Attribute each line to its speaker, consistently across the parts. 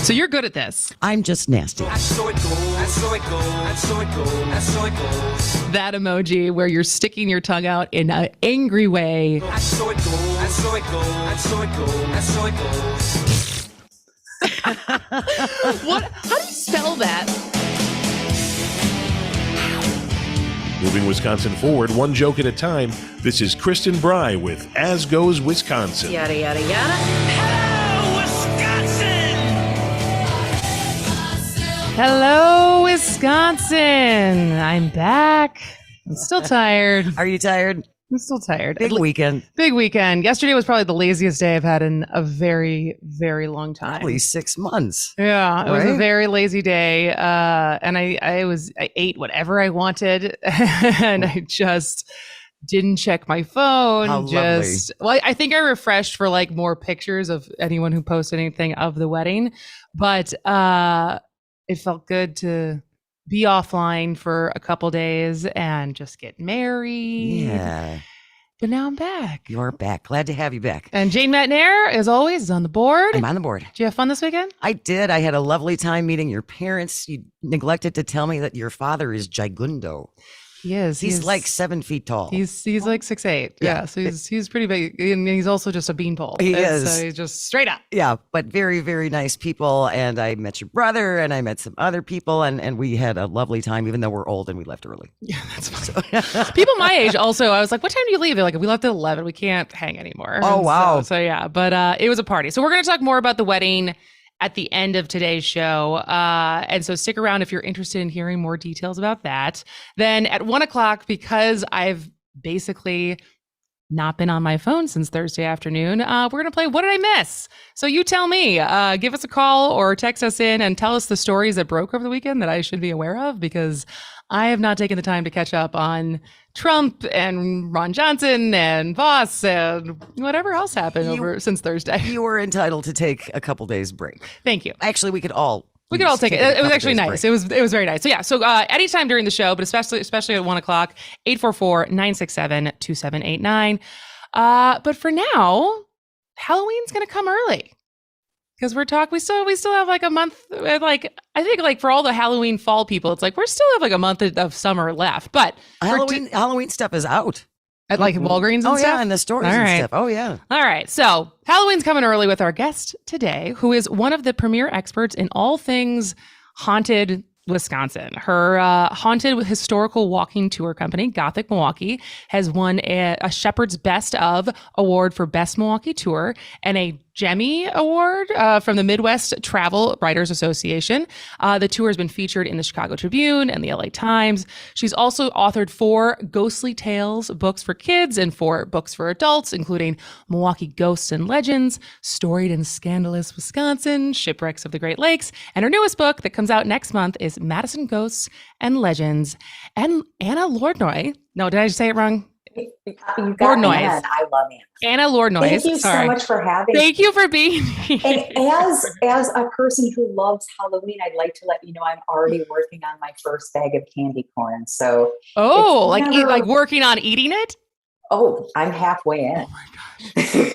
Speaker 1: So you're good at this.
Speaker 2: I'm just nasty.
Speaker 1: That emoji where you're sticking your tongue out in an angry way. What? How do you spell that?
Speaker 3: Moving Wisconsin forward, one joke at a time, this is Kristin Brey with As Goes Wisconsin.
Speaker 4: Yada, yada, yada.
Speaker 1: Hello, Wisconsin. I'm back. I'm still tired.
Speaker 2: Are you tired?
Speaker 1: I'm still tired.
Speaker 2: Big weekend.
Speaker 1: Big weekend. Yesterday was probably the laziest day I've had in a very, very long time.
Speaker 2: Probably 6 months.
Speaker 1: Yeah, it was a
Speaker 2: Right?
Speaker 1: very lazy day. And I ate whatever I wanted and I just didn't check my phone.
Speaker 2: How lovely.
Speaker 1: Well, I think I refreshed for like more pictures of anyone who posted anything of the wedding, but it felt good to be offline for a couple days and just get married.
Speaker 2: Yeah.
Speaker 1: But now I'm back.
Speaker 2: You're back. Glad to have you back.
Speaker 1: And Jane Matnair, as always, is on the board.
Speaker 2: I'm on the board.
Speaker 1: Did you have fun this weekend?
Speaker 2: I did. I had a lovely time meeting your parents. You neglected to tell me that your father is gigundo.
Speaker 1: He is.
Speaker 2: He's like 7 feet tall.
Speaker 1: He's like 6'8".
Speaker 2: Yeah.
Speaker 1: Yeah. So he's pretty big. And he's also just a beanpole.
Speaker 2: He
Speaker 1: And
Speaker 2: is.
Speaker 1: So he's just straight up.
Speaker 2: Yeah, but very, very nice people. And I met your brother and I met some other people and we had a lovely time, even though we're old and we left early.
Speaker 1: Yeah, that's fine. People my age also, I was like, what time do you leave? They're like, we left at 11. We can't hang anymore.
Speaker 2: Oh,
Speaker 1: And
Speaker 2: wow.
Speaker 1: So yeah, but it was a party. So we're going to talk more about the wedding at the end of today's show. And so stick around if you're interested in hearing more details about that. Then at 1:00, because I've basically not been on my phone since Thursday afternoon, we're going to play What Did I Miss? So you tell me, give us a call or text us in and tell us the stories that broke over the weekend that I should be aware of, because I have not taken the time to catch up on Trump and Ron Johnson and Voss and whatever else happened since Thursday.
Speaker 2: You were entitled to take a couple days break.
Speaker 1: Thank you.
Speaker 2: Actually, we could all
Speaker 1: take it.
Speaker 2: a
Speaker 1: It was
Speaker 2: couple
Speaker 1: actually
Speaker 2: days
Speaker 1: nice.
Speaker 2: break.
Speaker 1: It was very nice. So yeah. So anytime during the show, but especially at 1:00, 844-967-2789. But for now, Halloween's gonna come early. Because we still have like a month, like I think like for all the Halloween fall people, it's like we still have like a month of summer left. But
Speaker 2: Halloween stuff is out.
Speaker 1: at like Walgreens and
Speaker 2: Oh
Speaker 1: stuff.
Speaker 2: yeah, and the stores
Speaker 1: All
Speaker 2: and
Speaker 1: right.
Speaker 2: stuff. Oh yeah.
Speaker 1: All right. So Halloween's coming early with our guest today, who is one of the premier experts in all things haunted Wisconsin. Her haunted historical walking tour company, Gothic Milwaukee, has won a Shepherd's Best of Award for Best Milwaukee Tour and a Gemmy Award from the Midwest Travel Writers Association. The tour has been featured in the Chicago Tribune and the LA Times. She's also authored 4 ghostly tales books for kids and 4 books for adults, including Milwaukee Ghosts and Legends, Storied and Scandalous Wisconsin, Shipwrecks of the Great Lakes, and her newest book that comes out next month is Madison Ghosts and Legends. And Anna Lordnoy, no, did I say it wrong?
Speaker 4: You
Speaker 1: Lord
Speaker 4: got
Speaker 1: Noise.
Speaker 4: Anna, and I love Anna.
Speaker 1: Anna Lordnoy.
Speaker 4: Thank you so much for having me.
Speaker 1: Thank you for being here.
Speaker 4: And as a person who loves Halloween, I'd like to let you know I'm already working on my first bag of candy corn. So
Speaker 1: like working on eating it?
Speaker 4: I'm halfway in.
Speaker 1: Oh my gosh.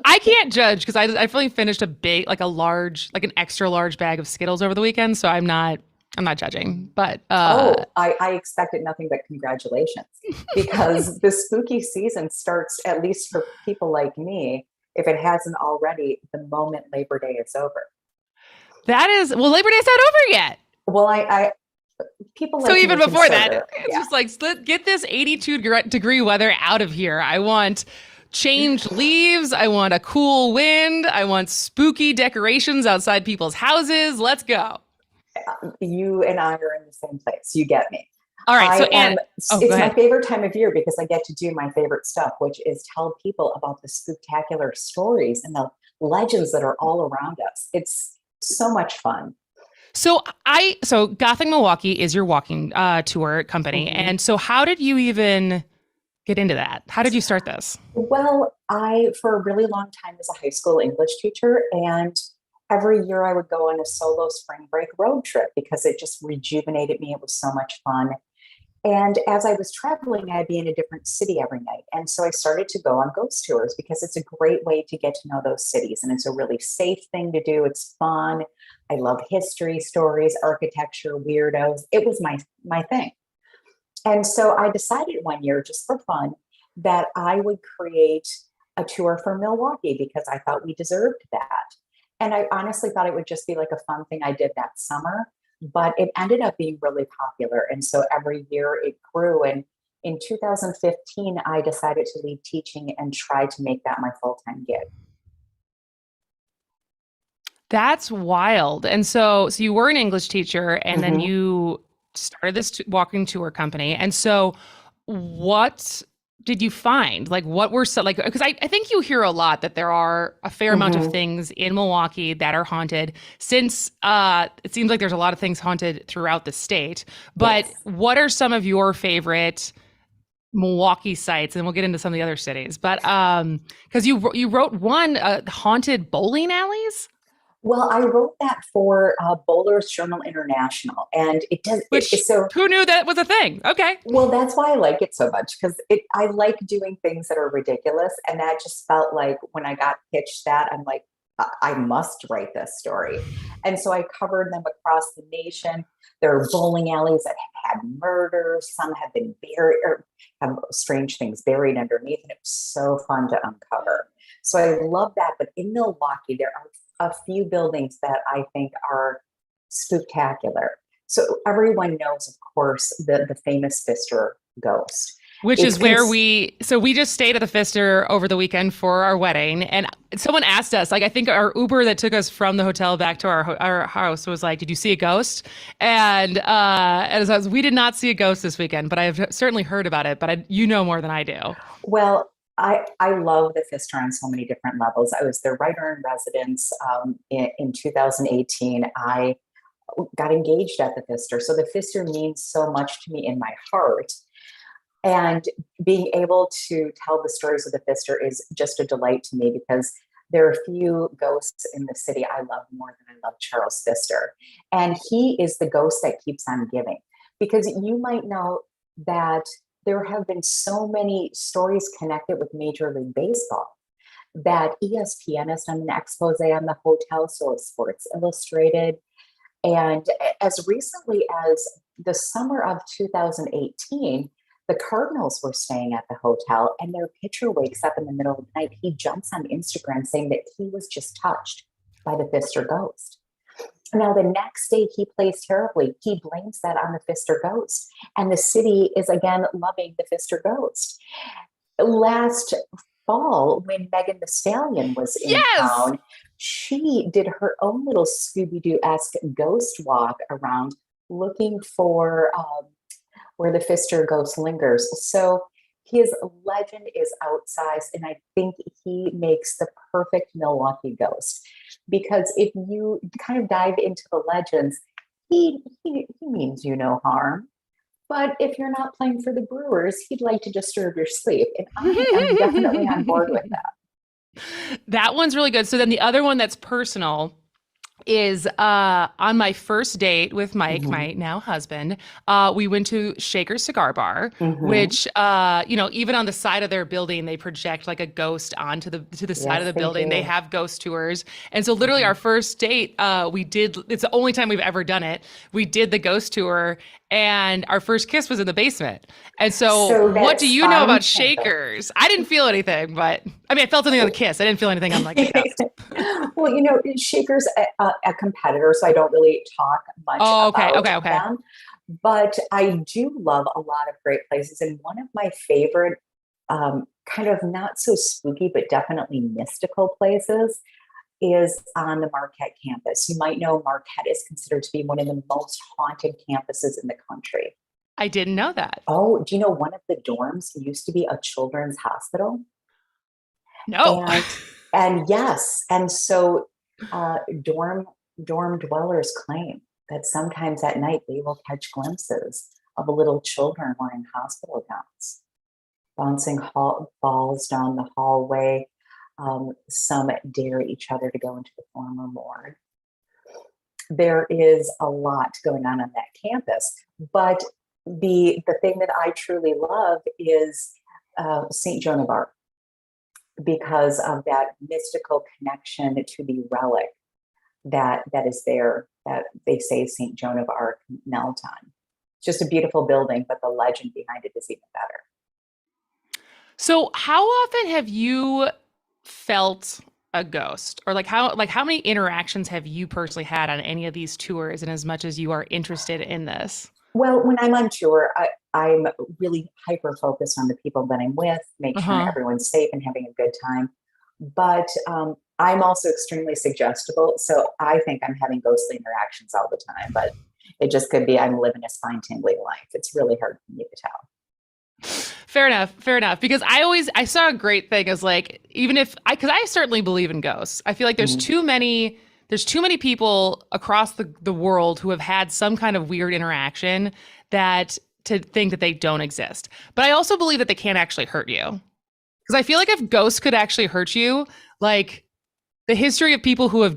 Speaker 1: I can't judge because I really finished an extra large bag of Skittles over the weekend. So I'm not judging, but
Speaker 4: I expected nothing but congratulations, because the spooky season starts, at least for people like me, if it hasn't already, the moment Labor Day is over.
Speaker 1: Labor Day's not over yet.
Speaker 4: Well, people like
Speaker 1: so even
Speaker 4: me
Speaker 1: before that,
Speaker 4: consider-
Speaker 1: it's
Speaker 4: yeah.
Speaker 1: just like, get this 82-degree weather out of here. I want changed leaves. I want a cool wind. I want spooky decorations outside people's houses. Let's go.
Speaker 4: You and I are in the same place. You get me.
Speaker 1: All right. So
Speaker 4: it's my favorite time of year because I get to do my favorite stuff, which is tell people about the spectacular stories and the legends that are all around us. It's so much fun.
Speaker 1: So Gothic Milwaukee is your walking tour company.
Speaker 4: Mm-hmm.
Speaker 1: And so how did you even get into that? How did you start this?
Speaker 4: Well, I, for a really long time, was a high school English teacher, and every year I would go on a solo spring break road trip because it just rejuvenated me. It was so much fun. And as I was traveling, I'd be in a different city every night. And so I started to go on ghost tours because it's a great way to get to know those cities. And it's a really safe thing to do. It's fun. I love history, stories, architecture, weirdos. It was my thing. And so I decided one year, just for fun, that I would create a tour for Milwaukee because I thought we deserved that. And I honestly thought it would just be like a fun thing I did that summer, but it ended up being really popular. And so every year it grew. And in 2015, I decided to leave teaching and try to make that my full-time gig.
Speaker 1: That's wild. And so you were an English teacher, and then
Speaker 4: Mhm.
Speaker 1: you started this walking tour company. And so what did you find? Like, what were so like, because I think you hear a lot that there are a fair amount of
Speaker 4: Mhm.
Speaker 1: things in Milwaukee that are haunted, since it seems like there's a lot of things haunted throughout the state. But
Speaker 4: Yes.
Speaker 1: what are some of your favorite Milwaukee sites? And we'll get into some of the other cities. But because you wrote one, haunted bowling alleys.
Speaker 4: Well, I wrote that for Bowlers Journal International, and it does
Speaker 1: Which,
Speaker 4: so.
Speaker 1: who knew that was a thing? Okay.
Speaker 4: Well, that's why I like it so much because I like doing things that are ridiculous, and that just felt like when I got pitched that, I'm like, I must write this story, and so I covered them across the nation. There are bowling alleys that have had murders. Some have been buried or have strange things buried underneath, and it was so fun to uncover. So I love that. But in Milwaukee, there are a few buildings that I think are spectacular. So everyone knows, of course, the famous Pfister ghost.
Speaker 1: Which
Speaker 4: It's
Speaker 1: is where
Speaker 4: cons-
Speaker 1: we just stayed at the Pfister over the weekend for our wedding. And someone asked us, like, I think our Uber that took us from the hotel back to our house was like, did you see a ghost? And as I was, we did not see a ghost this weekend, but I've certainly heard about it. But you know more than I do.
Speaker 4: well, I love the Pfister on so many different levels. I was their writer in residence in 2018. I got engaged at the Pfister. So the Pfister means so much to me in my heart. And being able to tell the stories of the Pfister is just a delight to me because there are few ghosts in the city I love more than I love Charles Pfister. And he is the ghost that keeps on giving. Because you might know that there have been so many stories connected with Major League Baseball that ESPN has done an expose on the hotel, so has Sports Illustrated. And as recently as the summer of 2018, the Cardinals were staying at the hotel and their pitcher wakes up in the middle of the night. He jumps on Instagram saying that he was just touched by the Pfister ghost. Now, the next day he plays terribly. He blames that on the Pfister ghost. And the city is again loving the Pfister ghost. Last fall, when Megan Thee Stallion was in
Speaker 1: Yes.
Speaker 4: town, she did her own little Scooby-Doo-esque ghost walk around looking for where the Pfister ghost lingers. So his legend is outsized, and I think he makes the perfect Milwaukee ghost. Because if you kind of dive into the legends, he means you no harm. But if you're not playing for the Brewers, he'd like to disturb your sleep. And I am definitely on board with that.
Speaker 1: That one's really good. So then the other one that's personal is on my first date with Mike,
Speaker 4: Mhm.
Speaker 1: my now husband. We went to Shaker's Cigar Bar,
Speaker 4: Mhm.
Speaker 1: which even on the side of their building, they project like a ghost onto the side of
Speaker 4: Yes,
Speaker 1: the
Speaker 4: they
Speaker 1: building. They
Speaker 4: do.
Speaker 1: have ghost tours, and so literally our
Speaker 4: Mhm.
Speaker 1: first date, we did. It's the only time we've ever done it. We did the ghost tour, and our first kiss was in the basement. And so,
Speaker 4: So
Speaker 1: what
Speaker 4: that
Speaker 1: do you know
Speaker 4: spine
Speaker 1: about
Speaker 4: tingles.
Speaker 1: Shakers? I didn't feel anything, but I mean, I felt something on the kiss. I didn't feel anything on like the ghost.
Speaker 4: Well, Shaker's a competitor, so I don't really talk much
Speaker 1: Oh, okay,
Speaker 4: about
Speaker 1: okay, okay.
Speaker 4: them. But I do love a lot of great places. And one of my favorite, kind of not so spooky, but definitely mystical places is on the Marquette campus. You might know Marquette is considered to be one of the most haunted campuses in the country.
Speaker 1: I didn't know that.
Speaker 4: Oh, do you know one of the dorms used to be a children's hospital?
Speaker 1: No.
Speaker 4: And yes, and so uh, dorm dorm dwellers claim that sometimes at night they will catch glimpses of little children wearing hospital gowns, bouncing balls down the hallway. Some dare each other to go into the former morgue. There is a lot going on that campus, but the thing that I truly love is Saint Joan of Arc, because of that mystical connection to the relic that is there, that they say Saint Joan of Arc knelt on. It's just a beautiful building, but the legend behind it is even better.
Speaker 1: So how often have you felt a ghost, or how many interactions have you personally had on any of these tours, and as much as you are interested in this?
Speaker 4: Well, when I'm on tour, I'm really hyper focused on the people that I'm with, make sure everyone's safe and having a good time. But I'm also extremely suggestible. So I think I'm having ghostly interactions all the time, but it just could be I'm living a spine tingling life. It's really hard for me to tell.
Speaker 1: Fair enough. Because I saw a great thing as because I certainly believe in ghosts. I feel like there's too many people across the world who have had some kind of weird interaction to think that they don't exist. But I also believe that they can't actually hurt you. Because I feel like if ghosts could actually hurt you, the history of people who've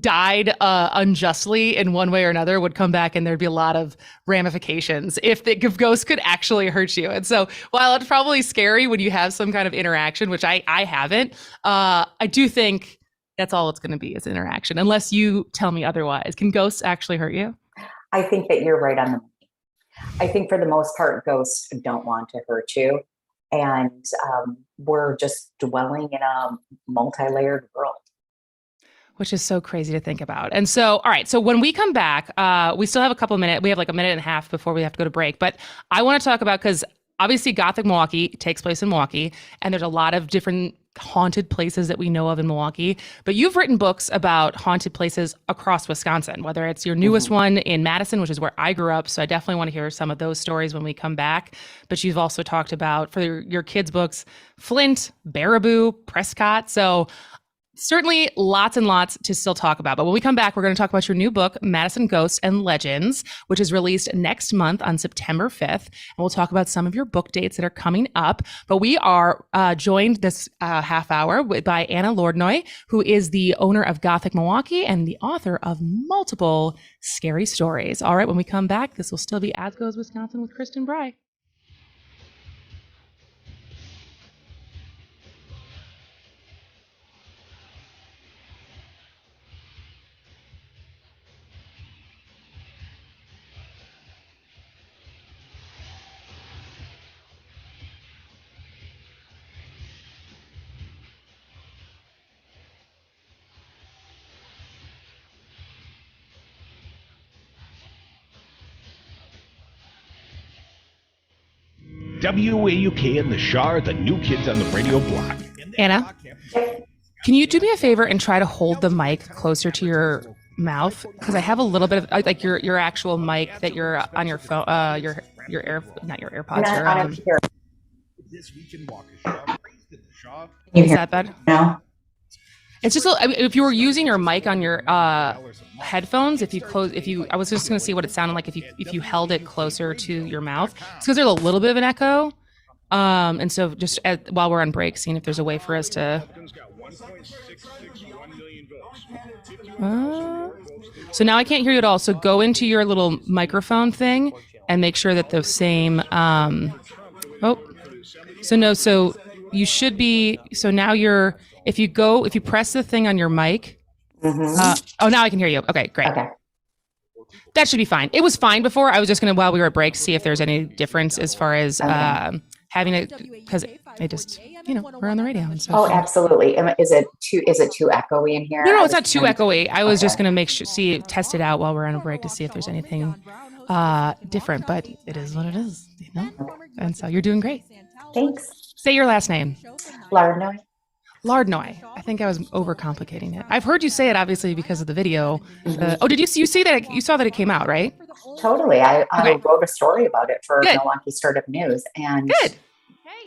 Speaker 1: died unjustly in one way or another would come back, and there'd be a lot of ramifications if ghosts could actually hurt you. And so while it's probably scary when you have some kind of interaction, which I haven't, I do think that's all it's going to be is interaction, unless you tell me otherwise. Can ghosts actually hurt you?
Speaker 4: I think that you're right on the money. I think for the most part, ghosts don't want to hurt you. And we're just dwelling in a multi-layered world.
Speaker 1: Which is so crazy to think about. And so, all right. So when we come back, we still have a couple of minutes. We have a minute and a half before we have to go to break. But I want to talk about, because obviously Gothic Milwaukee takes place in Milwaukee, and there's a lot of different haunted places that we know of in Milwaukee. But you've written books about haunted places across Wisconsin, whether it's your newest one in Madison, which is where I grew up. So I definitely want to hear some of those stories when we come back. But you've also talked about, for your kids' books, Flint, Baraboo, Prescott. So certainly lots and lots to still talk about. But when we come back, we're going to talk about your new book, Madison Ghosts and Legends, which is released next month on September 5th. And we'll talk about some of your book dates that are coming up. But we are joined this half hour by Anna Lordnoy, who is the owner of Gothic Milwaukee and the author of multiple scary stories. All right, when we come back, this will still be As Goes Wisconsin with Kristin Brey.
Speaker 5: WAUK and the Shar, the new kids on the radio block.
Speaker 1: Anna, can you do me a favor and try to hold the mic closer to your mouth? Because I have a little bit of your actual mic that you're on your phone, not your AirPods. Is that bad?
Speaker 4: No.
Speaker 1: It's just if you were using your mic on your headphones, I was just going to see what it sounded like if you held it closer to your mouth. It's because there's a little bit of an echo, and so just while we're on break, seeing if there's a way for us to. So now I can't hear you at all. So go into your little microphone thing and make sure that the same. So you should be. So now you're. If you press the thing on your mic. Now I can hear you. Okay, great. Okay. That should be fine. It was fine before. I was just going to, while we were at break, see if there's any difference as far as having it, because I just, we're on the radio. And so,
Speaker 4: absolutely. Is it too echoey in here?
Speaker 1: No, it's not too echoey. I was just going to test it out while we're on a break to see if there's anything different, but it is what it is, And so you're doing great.
Speaker 4: Thanks.
Speaker 1: Say your last name.
Speaker 4: Lordnoy.
Speaker 1: I think I was overcomplicating it. I've heard you say it, obviously, because of the video. Did you see that? You saw that it came out, right?
Speaker 4: Totally. I wrote a story about it for Milwaukee Startup News and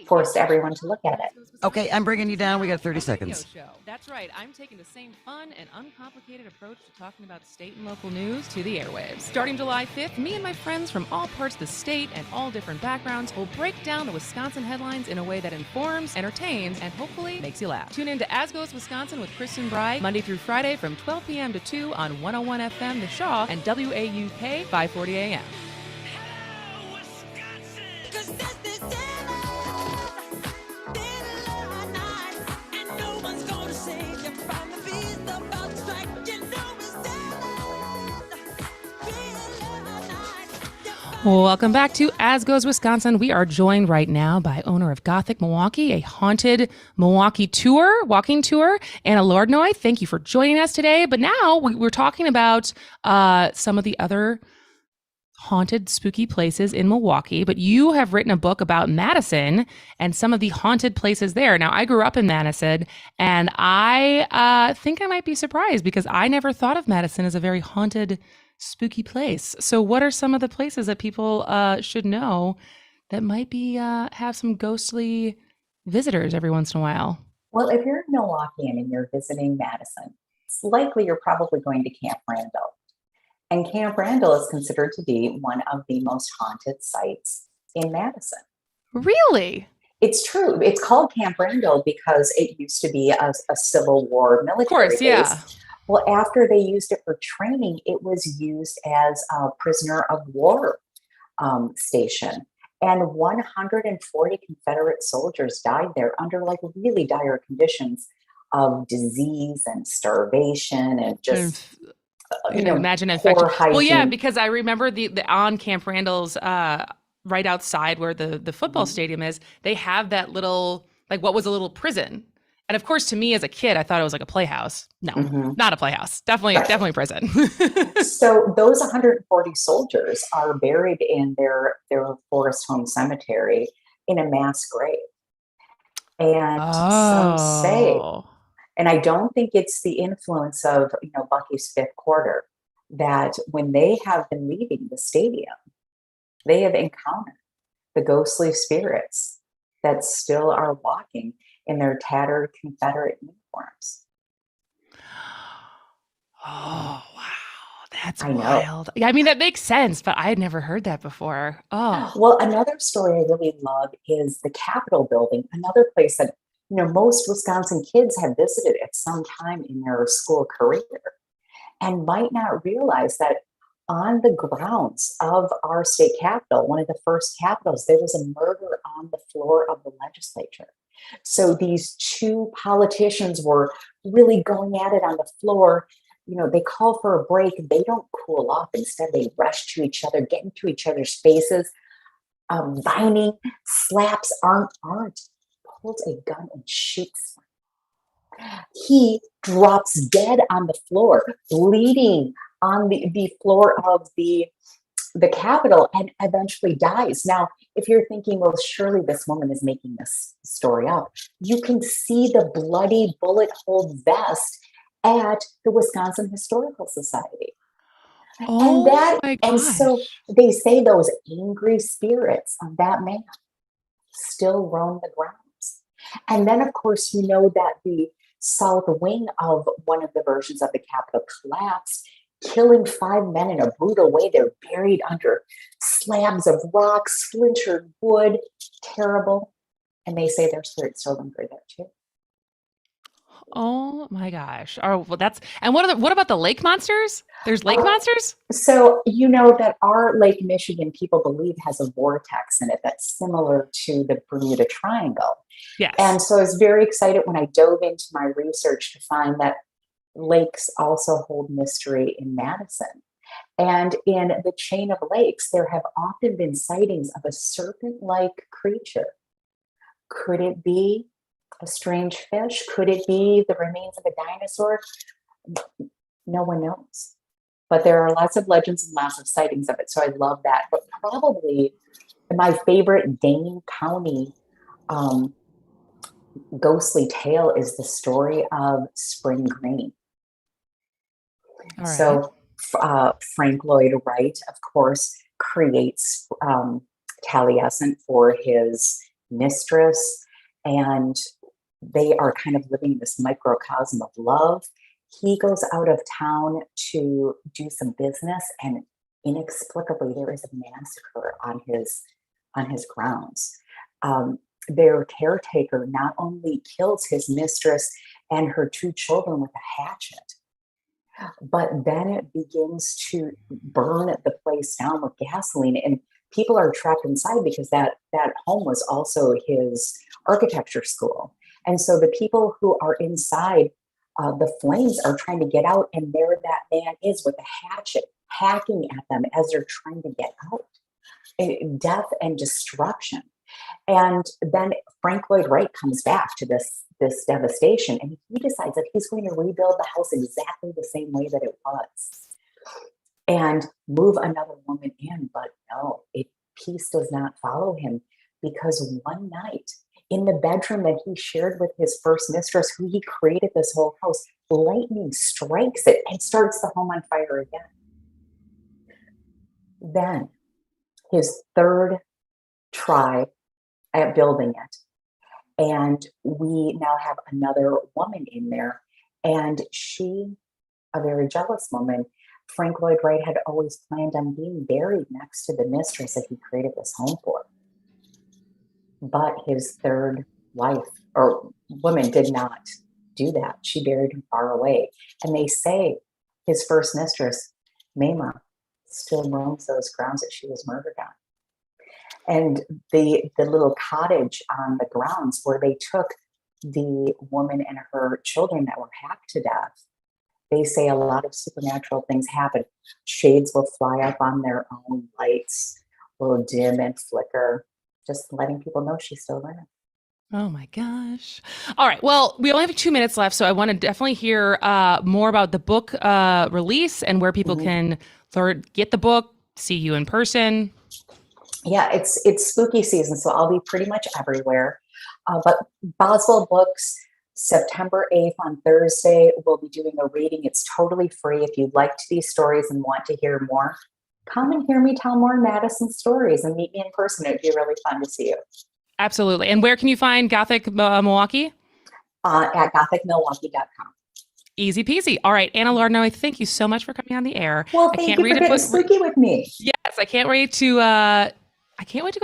Speaker 4: forced everyone to look at it.
Speaker 2: Okay, I'm bringing you down. We got 30 seconds.
Speaker 1: That's right. I'm taking the same fun and uncomplicated approach to talking about state and local news to the airwaves. Starting July 5th, me and my friends from all parts of the state and all different backgrounds will break down the Wisconsin headlines in a way that informs, entertains, and hopefully makes you laugh. Tune in to As Goes Wisconsin with Kristin Brey, Monday through Friday from 12 p.m. to 2 on 101 FM The Shaw and WAUK 540 AM. Welcome back to As Goes Wisconsin. We are joined right now by owner of Gothic Milwaukee, a haunted Milwaukee tour, walking tour, Anna Lordnoy. Thank you for joining us today. But now we're talking about some of the other haunted, spooky places in Milwaukee. But you have written a book about Madison and some of the haunted places there. Now, I grew up in Madison, and I think I might be surprised because I never thought of Madison as a very haunted, spooky place. So what are some of the places that people should know that might be have some ghostly visitors every once in a while?
Speaker 4: Well, if you're in Milwaukee and you're visiting Madison, it's likely you're probably going to Camp Randall. And Camp Randall is considered to be one of the most haunted sites in Madison.
Speaker 1: Really?
Speaker 4: It's true. It's called Camp Randall because it used to be a Civil War military base.
Speaker 1: Yeah.
Speaker 4: Well, after they used it for training, it was used as a prisoner of war station. And 140 Confederate soldiers died there under like really dire conditions of disease and starvation and just
Speaker 1: imagine infection.
Speaker 4: poor hygiene.
Speaker 1: Well, yeah, because I remember the on Camp Randall's right outside where the football stadium is, they have that little, like what was a little prison. And of course, to me as a kid, I thought it was like a playhouse. No, not a playhouse. Definitely prison.
Speaker 4: So those 140 soldiers are buried in their Forest Home Cemetery in a mass grave. And some say, and I don't think it's the influence of Bucky's fifth quarter, that when they have been leaving the stadium, they have encountered the ghostly spirits that still are walking in their tattered Confederate uniforms.
Speaker 1: Oh, wow. That's
Speaker 4: I know.
Speaker 1: wild. Yeah, I mean, that makes sense, but I had never heard that before. Oh.
Speaker 4: Well, another story I really love is the Capitol building, another place that most Wisconsin kids have visited at some time in their school career and might not realize that on the grounds of our state capitol, one of the first capitals, there was a murder on the floor of the legislature. So these two politicians were really going at it on the floor. They call for a break. They don't cool off. Instead, they rush to each other, get into each other's faces, vining, slaps, arm, pulls a gun and shoots them. He drops dead on the floor, bleeding on the floor of the Capitol, and eventually dies. Now, if you're thinking, well, surely this woman is making this story up, you can see the bloody bullet hole vest at the Wisconsin Historical Society.
Speaker 1: Oh, my gosh.
Speaker 4: And so they say those angry spirits of that man still roam the grounds. And then, of course, that the south wing of one of the versions of the Capitol collapsed, killing 5 men in a brutal way. They're buried under slabs of rock, splintered wood. Terrible. And they say their spirits still linger there too.
Speaker 1: Oh my gosh. Oh, well, and what about the lake monsters? There's lake monsters?
Speaker 4: So that our Lake Michigan, people believe, has a vortex in it that's similar to the Bermuda Triangle.
Speaker 1: Yes.
Speaker 4: And so I was very excited when I dove into my research to find that lakes also hold mystery in Madison. And in the chain of lakes, there have often been sightings of a serpent-like creature. Could it be a strange fish? Could it be the remains of a dinosaur? No one knows. But there are lots of legends and lots of sightings of it. So I love that. But probably my favorite Dane County ghostly tale is the story of Spring Green.
Speaker 1: All right.
Speaker 4: So Frank Lloyd Wright, of course, creates Taliesin for his mistress, and they are kind of living this microcosm of love. He goes out of town to do some business, and inexplicably there is a massacre on his grounds. Their caretaker not only kills his mistress and her 2 children with a hatchet, but then it begins to burn the place down with gasoline, and people are trapped inside because that home was also his architecture school. And so the people who are inside, the flames are trying to get out, and there that man is with a hatchet hacking at them as they're trying to get out. death and destruction. And then Frank Lloyd Wright comes back to this devastation, and he decides that he's going to rebuild the house exactly the same way that it was and move another woman in. But no, peace does not follow him, because one night in the bedroom that he shared with his first mistress, who he created this whole house, lightning strikes it and starts the home on fire again. Then his third try at building it, and we now have another woman in there, and she, a very jealous woman. Frank Lloyd Wright had always planned on being buried next to the mistress that he created this home for. But his third wife or woman did not do that. She buried him far away. And they say his first mistress, Mama, still roams those grounds that she was murdered on. And the little cottage on the grounds where they took the woman and her children that were hacked to death, they say a lot of supernatural things happen. Shades will fly up on their own, lights will dim and flicker, just letting people know she's still there.
Speaker 1: Oh my gosh. All right. Well, we only have 2 minutes left, so I want to definitely hear more about the book release and where people can get the book, see you in person.
Speaker 4: Yeah, it's spooky season, so I'll be pretty much everywhere. But Boswell Books, September 8th on Thursday, we'll be doing a reading. It's totally free. If you liked these stories and want to hear more, come and hear me tell more Madison stories and meet me in person. It'd be really fun to see you.
Speaker 1: Absolutely. And where can you find Gothic Milwaukee?
Speaker 4: At gothicmilwaukee.com.
Speaker 1: Easy peasy. All right, Anna Lardno, thank you so much for coming on the air.
Speaker 4: Well, thank you for getting spooky with me.
Speaker 1: Yes, I can't wait to go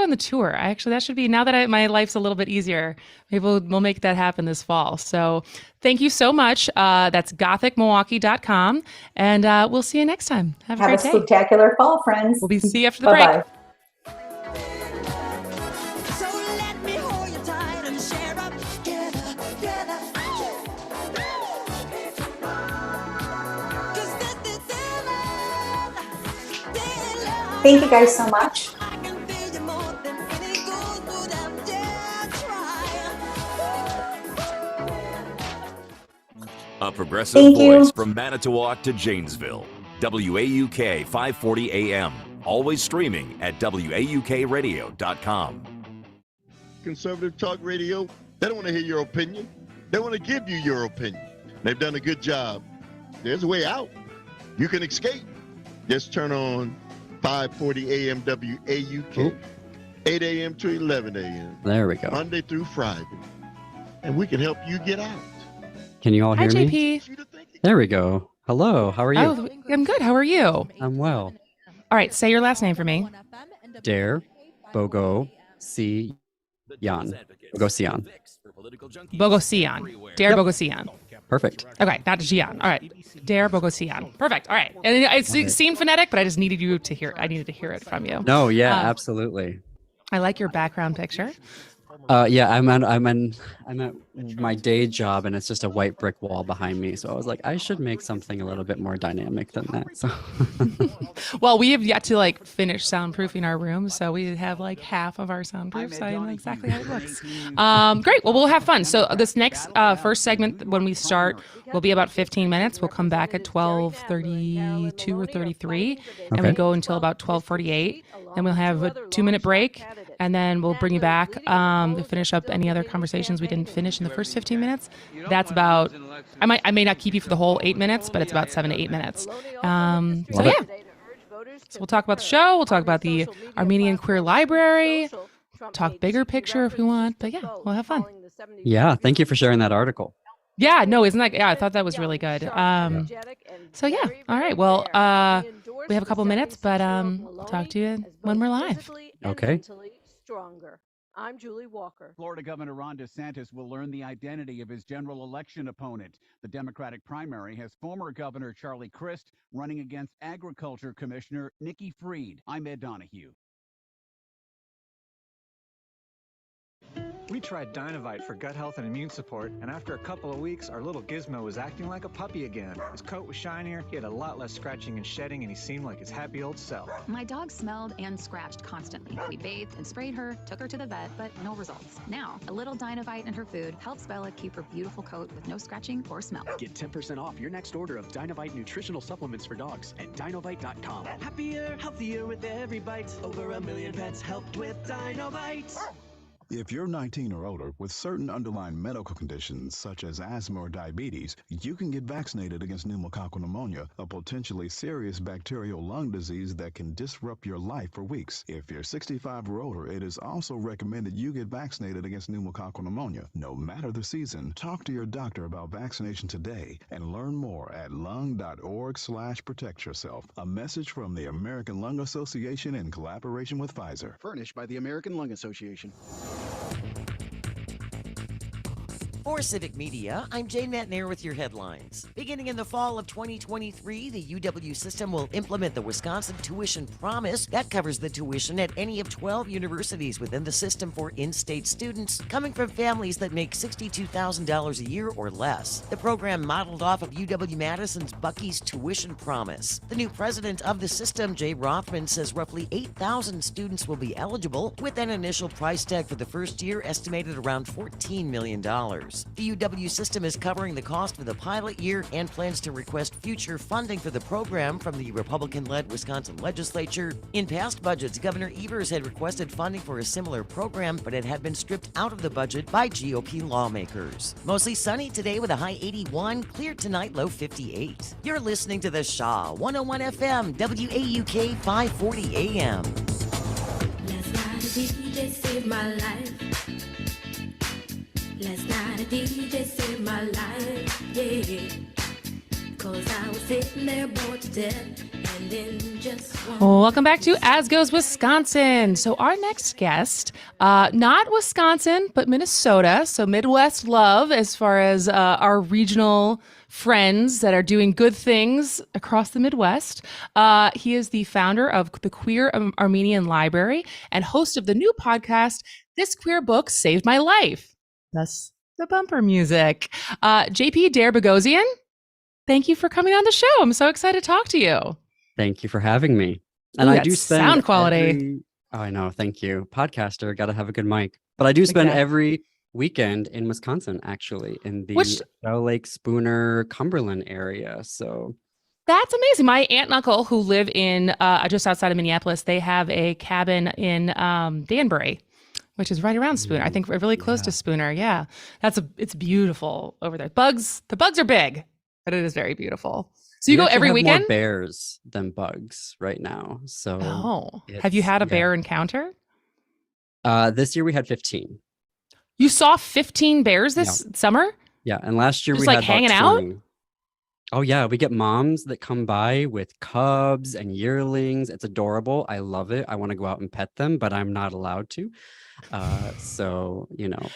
Speaker 1: on the tour. That should be, now that my life's a little bit easier, maybe we'll make that happen this fall. So thank you so much. That's gothicmilwaukee.com. And we'll see you next time. Have a great day.
Speaker 4: Spectacular fall, friends.
Speaker 1: We'll see you after the break.
Speaker 4: Bye-bye. Thank you guys so much.
Speaker 6: A progressive voice from Manitowoc to Janesville. WAUK 540 AM. Always streaming at WAUKradio.com.
Speaker 7: Conservative talk radio, they don't want to hear your opinion. They want to give you your opinion. They've done a good job. There's a way out. You can escape. Just turn on 540 AM WAUK, 8 a.m. to 11 a.m.
Speaker 8: There we go.
Speaker 7: Monday through Friday. And we can help you get out.
Speaker 8: Can you all hear
Speaker 1: Hi,
Speaker 8: me?
Speaker 1: JP.
Speaker 8: There we go. Hello, how are you?
Speaker 1: Oh, I'm good. How are you?
Speaker 8: I'm well.
Speaker 1: All right, say your last name for me.
Speaker 8: Dare Bogo C. Yan. Bogosian.
Speaker 1: Bogosian. Dare Bogosian.
Speaker 8: Perfect.
Speaker 1: Okay, not Gian. All right. Dare Bogosian. Perfect. All right. And it seemed phonetic, but I just needed you to hear. I needed to hear it from you.
Speaker 8: No, yeah, absolutely.
Speaker 1: I like your background picture.
Speaker 8: Yeah, I'm at my day job, and it's just a white brick wall behind me. So I was like, I should make something a little bit more dynamic than that. So,
Speaker 1: well, we have yet to finish soundproofing our room, so we have half of our soundproof. So I know exactly how it looks. Great. Well, we'll have fun. So this next first segment, when we start, will be about 15 minutes. We'll come back at 12:32 or 33, and we go until about 12:48. Then we'll have a 2-minute break, and then we'll bring you back to finish up any other conversations we didn't finish in the first 15 minutes. That's about, I may not keep you for the whole 8 minutes, but it's about 7 to 8 minutes. So yeah. So we'll talk about the show. We'll talk about the Armenian Queer Library, talk bigger picture if we want, but yeah, we'll have fun.
Speaker 8: yeah, thank you for sharing that article.
Speaker 1: Yeah, no, isn't that, yeah, I thought that was really good. So yeah, all right, well, we have a couple minutes, but we'll talk to you when we're live.
Speaker 8: Okay.
Speaker 9: I'm Julie Walker. Florida Governor Ron DeSantis will learn the identity of his general election opponent. The Democratic primary has former Governor Charlie Crist running against Agriculture Commissioner Nikki Fried. I'm Ed Donahue.
Speaker 10: We tried Dynovite for gut health and immune support, and after a couple of weeks, our little Gizmo was acting like a puppy again. His coat was shinier, he had a lot less scratching and shedding, and he seemed like his happy old self.
Speaker 11: My dog smelled and scratched constantly. We bathed and sprayed her, took her to the vet, but no results. Now, a little Dynovite in her food helps Bella keep her beautiful coat with no scratching or smell.
Speaker 12: Get 10% off your next order of Dynovite nutritional supplements for dogs at Dynovite.com. Happier, healthier with every bite. Over 1 million pets helped with Dynovite.
Speaker 13: If you're 19 or older with certain underlying medical conditions such as asthma or diabetes, you can get vaccinated against pneumococcal pneumonia, a potentially serious bacterial lung disease that can disrupt your life for weeks. If you're 65 or older, it is also recommended you get vaccinated against pneumococcal pneumonia. No matter the season, talk to your doctor about vaccination today and learn more at lung.org/protect yourself. A message from the American Lung Association in collaboration with Pfizer.
Speaker 12: Furnished by the American Lung Association.
Speaker 2: For Civic Media, I'm Jane Matnair with your headlines. Beginning in the fall of 2023, the UW system will implement the Wisconsin Tuition Promise. That covers the tuition at any of 12 universities within the system for in-state students coming from families that make $62,000 a year or less. The program modeled off of UW-Madison's Bucky's Tuition Promise. The new president of the system, Jay Rothman, says roughly 8,000 students will be eligible, with an initial price tag for the first year estimated around $14 million. The UW system is covering the cost for the pilot year and plans to request future funding for the program from the Republican-led Wisconsin legislature. In past budgets, Governor Evers had requested funding for a similar program, but it had been stripped out of the budget by GOP lawmakers. Mostly sunny today with a high 81, clear tonight, low 58. You're listening to The Shaw, 101 FM, WAUK 540 AM.
Speaker 14: Last night a DJ saved my life. Last night a DJ saved my life, yeah. 'Cause I was sitting there bored to death, and then just one...
Speaker 1: Welcome back to As Goes Wisconsin. So our next guest, not Wisconsin, but Minnesota. So Midwest love as far as our regional friends that are doing good things across the Midwest. He is the founder of the Queer Armenian Library and host of the new podcast, This Queer Book Saved My Life. That's the bumper music. JP Dare Bogosian, thank you for coming on the show. I'm so excited to talk to you.
Speaker 8: Thank you for having me. And I do spend
Speaker 1: sound quality.
Speaker 8: Oh, I know. Thank you. Podcaster, got to have a good mic. But I do spend every weekend in Wisconsin, actually, in the Shell Lake, Spooner, Cumberland area. So
Speaker 1: that's amazing. My aunt and uncle who live in just outside of Minneapolis, they have a cabin in Danbury, which is right around Spooner. I think we're really close to Spooner. Yeah, it's beautiful over there. The bugs are big, but it is very beautiful. So you go every weekend?
Speaker 8: More bears than bugs right now. So
Speaker 1: have you had a bear encounter?
Speaker 8: This year we had 15.
Speaker 1: You saw 15 bears this summer?
Speaker 8: Yeah, and last year
Speaker 1: just
Speaker 8: we
Speaker 1: like
Speaker 8: had
Speaker 1: hanging
Speaker 8: about
Speaker 1: out.
Speaker 8: 20. Oh yeah, we get moms that come by with cubs and yearlings. It's adorable. I love it. I want to go out and pet them, but I'm not allowed to. So,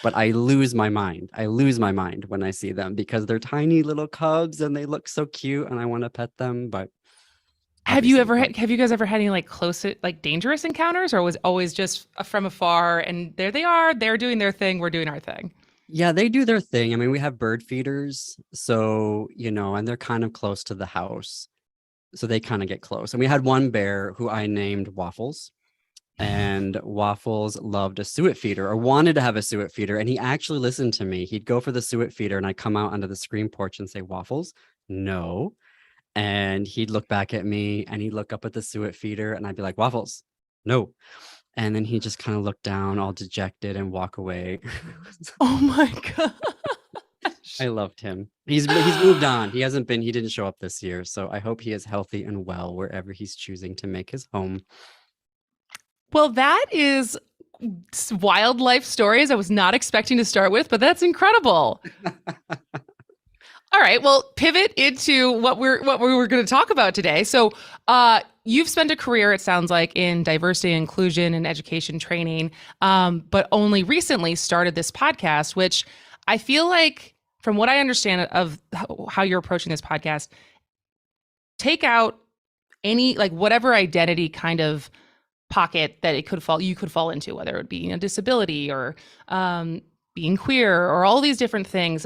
Speaker 8: but I lose my mind. I lose my mind when I see them because they're tiny little cubs and they look so cute and I want to pet them. But
Speaker 1: have you guys ever had any like close, like dangerous encounters, or was it always just from afar and there they are, they're doing their thing, we're doing our thing?
Speaker 8: Yeah, they do their thing. I mean, we have bird feeders, so, and they're kind of close to the house. So they kind of get close. And we had one bear who I named Waffles. And Waffles loved a suet feeder or wanted to have a suet feeder. And he actually listened to me. He'd go for the suet feeder and I'd come out onto the screen porch and say, Waffles, no. And he'd look back at me and he'd look up at the suet feeder and I'd be like, Waffles, no. And then he just kind of looked down all dejected and walk away.
Speaker 1: Oh my God.
Speaker 8: I loved him. He's moved on. He didn't show up this year. So I hope he is healthy and well wherever he's choosing to make his home.
Speaker 1: Well, that is wildlife stories I was not expecting to start with, but that's incredible. All right, well, pivot into what we were going to talk about today. So you've spent a career, it sounds like, in diversity and inclusion and education training, but only recently started this podcast, which I feel like, from what I understand of how you're approaching this podcast, take out any, like, whatever identity kind of pocket that you could fall into, whether it be a disability or being queer or all these different things.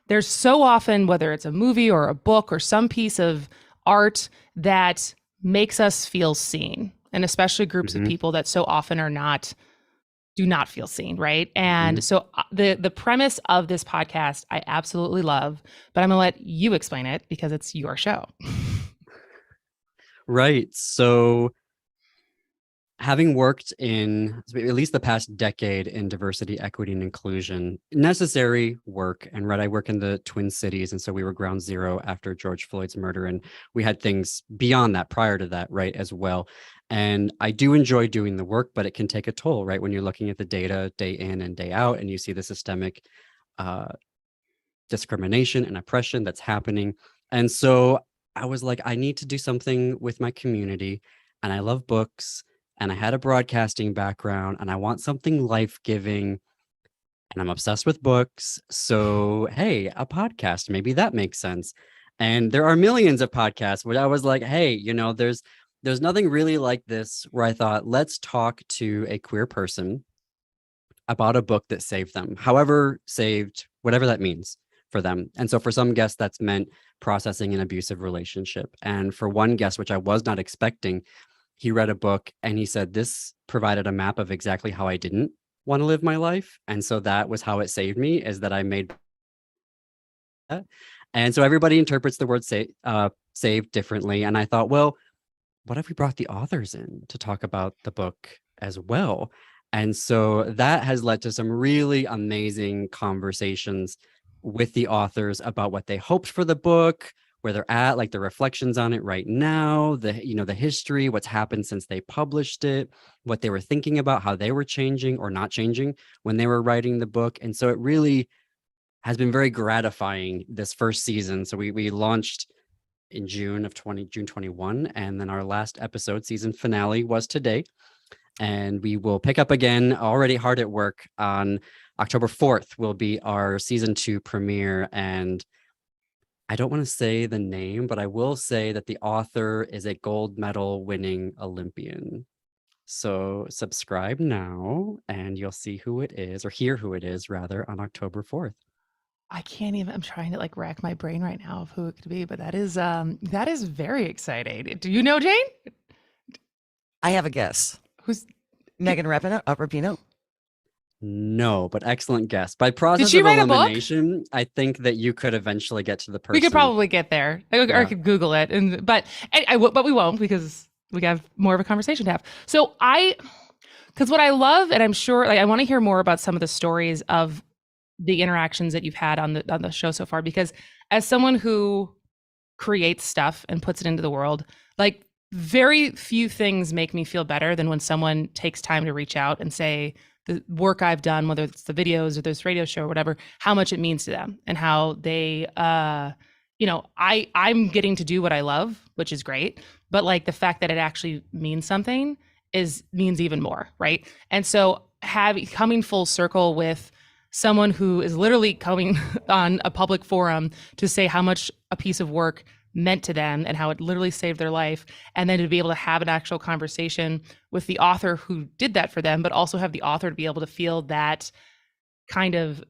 Speaker 1: There's so often, whether it's a movie or a book or some piece of art that makes us feel seen, and especially groups of people that so often do not feel seen, right? And so the premise of this podcast I absolutely love, but I'm gonna let you explain it because it's your show.
Speaker 8: Right. So having worked in at least the past decade in diversity, equity, and inclusion, necessary work, and I work in the Twin Cities, and so we were ground zero after George Floyd's murder, and we had things beyond that, prior to that, right, as well. And I do enjoy doing the work, but it can take a toll, right, when you're looking at the data day in and day out, and you see the systemic discrimination and oppression that's happening. And so I was like, I need to do something with my community, and I love books, and I had a broadcasting background, and I want something life-giving, and I'm obsessed with books. So, hey, a podcast, maybe that makes sense. And there are millions of podcasts where I was like, hey, there's nothing really like this, where I thought, let's talk to a queer person about a book that saved them, however saved, whatever that means for them. And so for some guests, that's meant processing an abusive relationship. And for one guest, which I was not expecting, he read a book and he said, this provided a map of exactly how I didn't want to live my life. And so that was how it saved me, is that I made that. And so everybody interprets the word saved differently. And I thought, well, what if we brought the authors in to talk about the book as well? And so that has led to some really amazing conversations with the authors about what they hoped for the book, where they're at, like the reflections on it right now, the history, what's happened since they published it, what they were thinking about, how they were changing or not changing when they were writing the book. And so it really has been very gratifying this first season. So we launched in June 21, and then our last episode, season finale, was today. And we will pick up again, already hard at work, on October 4th will be our season 2 premiere. And I don't want to say the name, but I will say that the author is a gold medal winning Olympian. So subscribe now and you'll see who it is, or hear who it is rather, on October 4th.
Speaker 1: I'm trying to rack my brain right now of who it could be, but that is very exciting. Do you know, Jane?
Speaker 2: I have a guess.
Speaker 1: Who's
Speaker 2: Megan Rapinoe?
Speaker 8: No, but excellent guess. By process
Speaker 1: she
Speaker 8: of
Speaker 1: write a book?
Speaker 8: elimination, I think that you could eventually get to the person.
Speaker 1: We could probably get there. Or I could Google it, but we won't, because we have more of a conversation to have. So because what I love, and I'm sure, I want to hear more about some of the stories of the interactions that you've had on the show so far, because as someone who creates stuff and puts it into the world, very few things make me feel better than when someone takes time to reach out and say the work I've done, whether it's the videos or this radio show or whatever, how much it means to them, and how they, I'm getting to do what I love, which is great. But the fact that it actually means something means even more. Right. And so coming full circle with someone who is literally coming on a public forum to say how much a piece of work meant to them and how it literally saved their life, and then to be able to have an actual conversation with the author who did that for them, but also have the author to be able to feel that kind of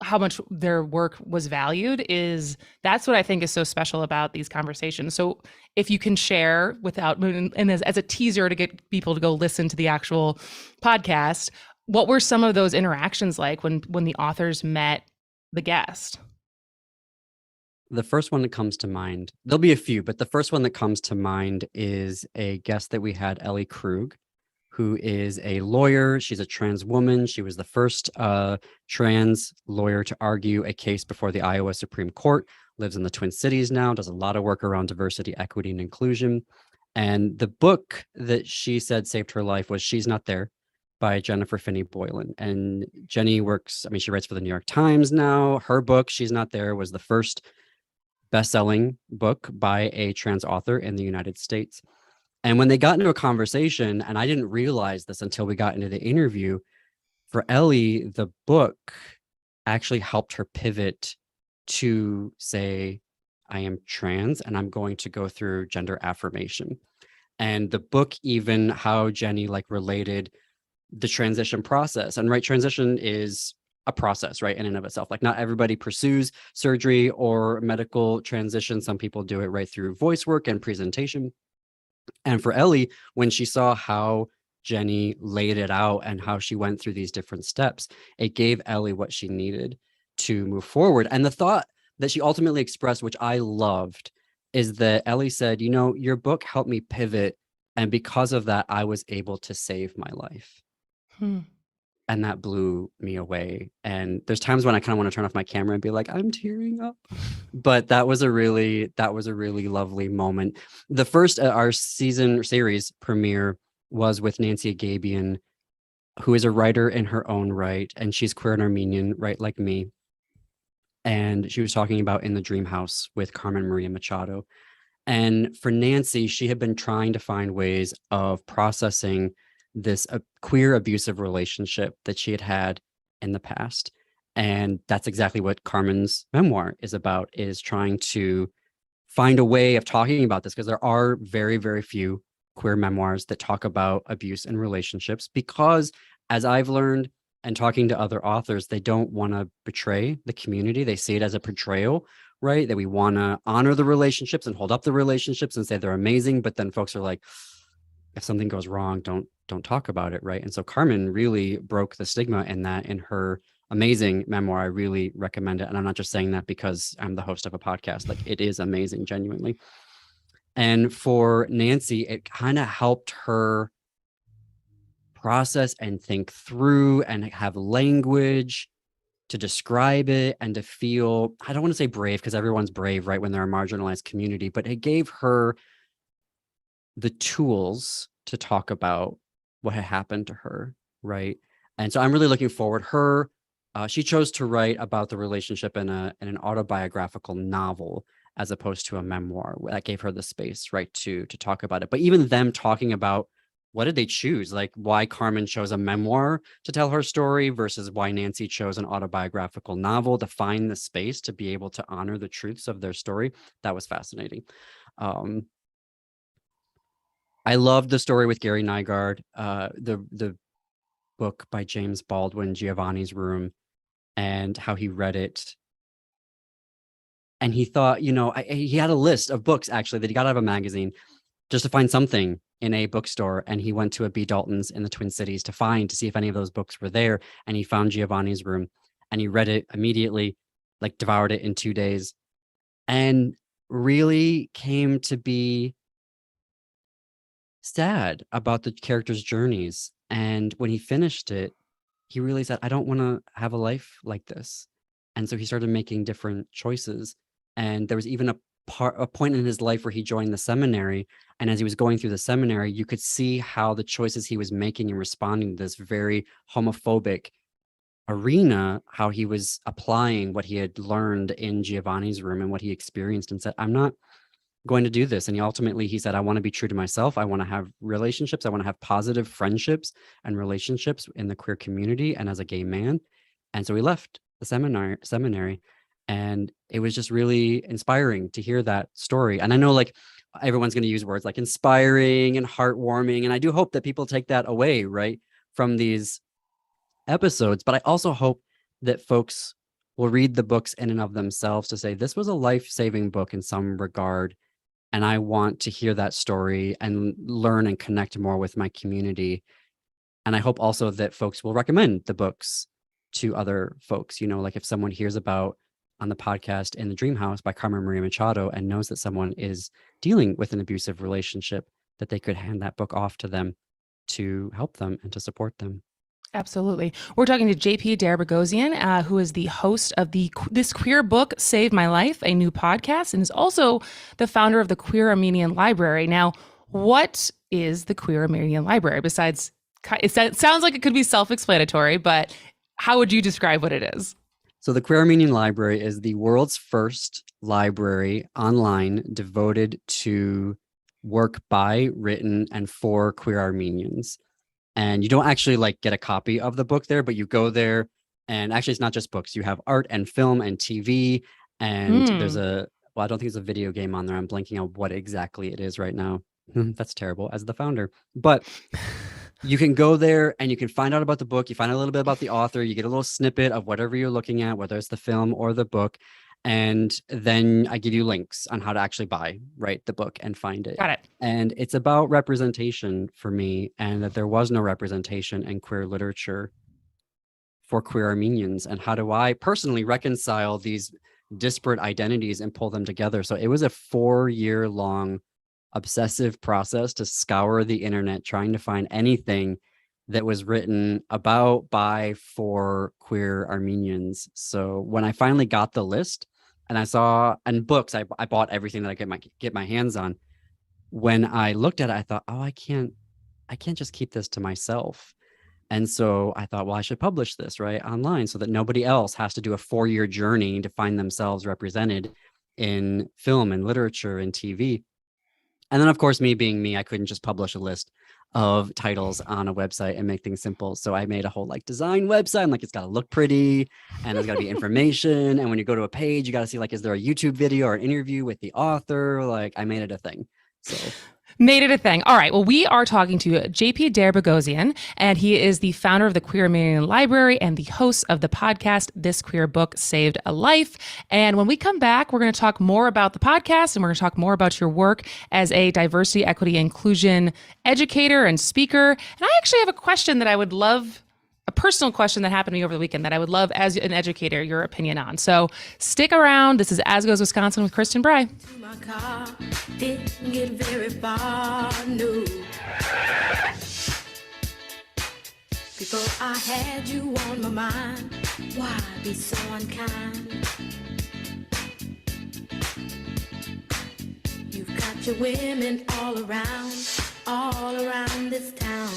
Speaker 1: how much their work was valued, that's what I think is so special about these conversations. So if you can share and as a teaser to get people to go listen to the actual podcast, what were some of those interactions like when the authors met the guest?
Speaker 8: The first one that comes to mind, there'll be a few, but the first one that comes to mind is a guest that we had, Ellie Krug, who is a lawyer. She's a trans woman. She was the first trans lawyer to argue a case before the Iowa Supreme Court, lives in the Twin Cities now, does a lot of work around diversity, equity, and inclusion. And the book that she said saved her life was She's Not There, by Jennifer Finney Boylan. And Jenny she writes for the New York Times now. Her book, She's Not There, was the first best-selling book by a trans author in the United States. And when they got into a conversation, and I didn't realize this until we got into the interview, for Ellie, the book actually helped her pivot to say, I am trans and I'm going to go through gender affirmation. And the book, even how Jenny like related the transition process. And right, transition is a process, right, in and of itself. Like not everybody pursues surgery or medical transition. Some people do it right through voice work and presentation. And for Ellie, when she saw how Jenny laid it out and how she went through these different steps, it gave Ellie what she needed to move forward. And the thought that she ultimately expressed, which I loved, is that Ellie said, you know, your book helped me pivot. And because of that, I was able to save my life. And that blew me away. And there's times when I kind of want to turn off my camera and be like, I'm tearing up. But that was a really lovely moment. The first our series premiere was with Nancy Agabian, who is a writer in her own right, and she's queer and Armenian, right, like me. And she was talking about In the Dream House with Carmen Maria Machado. And for Nancy, she had been trying to find ways of processing this queer abusive relationship that she had in the past. And that's exactly what Carmen's memoir is about, is trying to find a way of talking about this, because there are very, very few queer memoirs that talk about abuse in relationships, because as I've learned and talking to other authors, they don't want to betray the community. They see it as a betrayal, right? That we want to honor the relationships and hold up the relationships and say they're amazing. But then folks are like, if something goes wrong, don't talk about it, right? And so Carmen really broke the stigma in that in her amazing memoir. I really recommend it. And I'm not just saying that because I'm the host of a podcast. Like, it is amazing, genuinely. And for Nancy, it kind of helped her process and think through and have language to describe it and to feel, I don't want to say brave, because everyone's brave, right, when they're a marginalized community, but it gave her the tools to talk about what had happened to her, right? And so I'm really looking forward. She chose to write about the relationship in an autobiographical novel as opposed to a memoir. That gave her the space, right, to talk about it. But even them talking about, what did they choose? Like, why Carmen chose a memoir to tell her story versus why Nancy chose an autobiographical novel to find the space to be able to honor the truths of their story. That was fascinating. I loved the story with Gary Nygaard, the book by James Baldwin, Giovanni's Room, and how he read it. And he thought, he had a list of books actually that he got out of a magazine just to find something in a bookstore. And he went to a B. Dalton's in the Twin Cities to see if any of those books were there. And he found Giovanni's Room and he read it immediately, like devoured it in 2 days, and really came to be sad about the characters' journeys. And when he finished it, he really said, I don't want to have a life like this. And so he started making different choices. And there was even a point in his life where he joined the seminary. And as he was going through the seminary, you could see how the choices he was making and responding to this very homophobic arena, how he was applying what he had learned in Giovanni's Room and what he experienced, and said, I'm not going to do this. And he said, I want to be true to myself. I want to have relationships. I want to have positive friendships and relationships in the queer community and as a gay man. And so he left the seminary. And it was just really inspiring to hear that story. And I know like everyone's going to use words like inspiring and heartwarming. And I do hope that people take that away, right, from these episodes. But I also hope that folks will read the books in and of themselves to say, this was a life-saving book in some regard. And I want to hear that story and learn and connect more with my community. And I hope also that folks will recommend the books to other folks. Like if someone hears about on the podcast In the Dream House by Carmen Maria Machado and knows that someone is dealing with an abusive relationship, that they could hand that book off to them to help them and to support them.
Speaker 1: Absolutely. We're talking to JP Darabagosian, who is the host of this queer book, Save My Life, a new podcast, and is also the founder of the Queer Armenian Library. Now, what is the Queer Armenian Library? Besides, it sounds like it could be self-explanatory, but how would you describe what it is?
Speaker 8: So the Queer Armenian Library is the world's first library online devoted to work by, written, and for queer Armenians. And you don't actually get a copy of the book there, but you go there and actually it's not just books. You have art and film and TV, and there's I don't think there's a video game on there. I'm blanking on what exactly it is right now. That's terrible as the founder. But you can go there and you can find out about the book. You find out a little bit about the author. You get a little snippet of whatever you're looking at, whether it's the film or the book. And then I give you links on how to actually buy, the book and find it.
Speaker 1: Got it.
Speaker 8: And it's about representation for me, and that there was no representation in queer literature for queer Armenians. And how do I personally reconcile these disparate identities and pull them together? So it was a 4-year-long obsessive process to scour the internet, trying to find anything that was written about, by, for queer Armenians. So when I finally got the list and I saw, and books, I bought everything that I get my hands on. When I looked at it, I thought, I can't just keep this to myself. And so I thought, well, I should publish this online so that nobody else has to do a 4-year journey to find themselves represented in film and literature and TV. And then, of course, me being me, I couldn't just publish a list of titles on a website and make things simple. So I made a whole design website. I'm like, it's got to look pretty and there's got to be information. And when you go to a page, you got to see is there a YouTube video or an interview with the author? I made it a thing. So
Speaker 1: made it a thing. All right. Well, we are talking to JP Derbogosian, and he is the founder of the Queer Armenian Library and the host of the podcast, This Queer Book Saved a Life. And when we come back, we're going to talk more about the podcast, and we're going to talk more about your work as a diversity, equity, inclusion educator and speaker. And I actually have a question that I would love, a personal question that happened to me over the weekend that I would love, as an educator, your opinion on. So stick around. This is As Goes Wisconsin with Kristin Brey.
Speaker 14: My car didn't get very far, no. Before I had you on my mind, why be so unkind? You've got your women all around this town.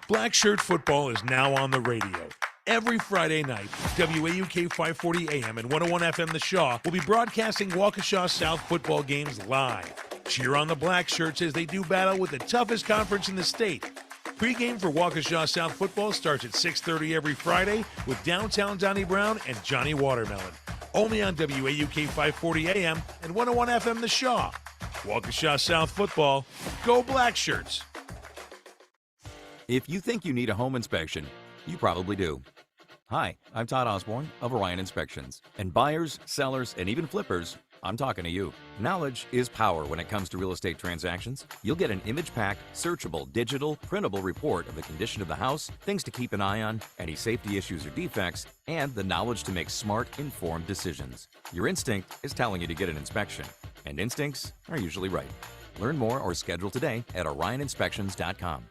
Speaker 3: Black Shirt Football is now on the radio. Every Friday night, WAUK 540 AM and 101 FM The Shaw will be broadcasting Waukesha South football games live. Cheer on the Black Shirts as they do battle with the toughest conference in the state. Pre-game for Waukesha South football starts at 6:30 every Friday with Downtown Donnie Brown and Johnny Watermelon. Only on WAUK 540 AM and 101 FM The Shaw. Waukesha South football, go Black Shirts.
Speaker 6: If you think you need a home inspection, you probably do. Hi, I'm Todd Osborne of Orion Inspections. And buyers, sellers, and even flippers, I'm talking to you. Knowledge is power when it comes to real estate transactions. You'll get an image-packed, searchable, digital, printable report of the condition of the house, things to keep an eye on, any safety issues or defects, and the knowledge to make smart, informed decisions. Your instinct is telling you to get an inspection, and instincts are usually right. Learn more or schedule today at orioninspections.com.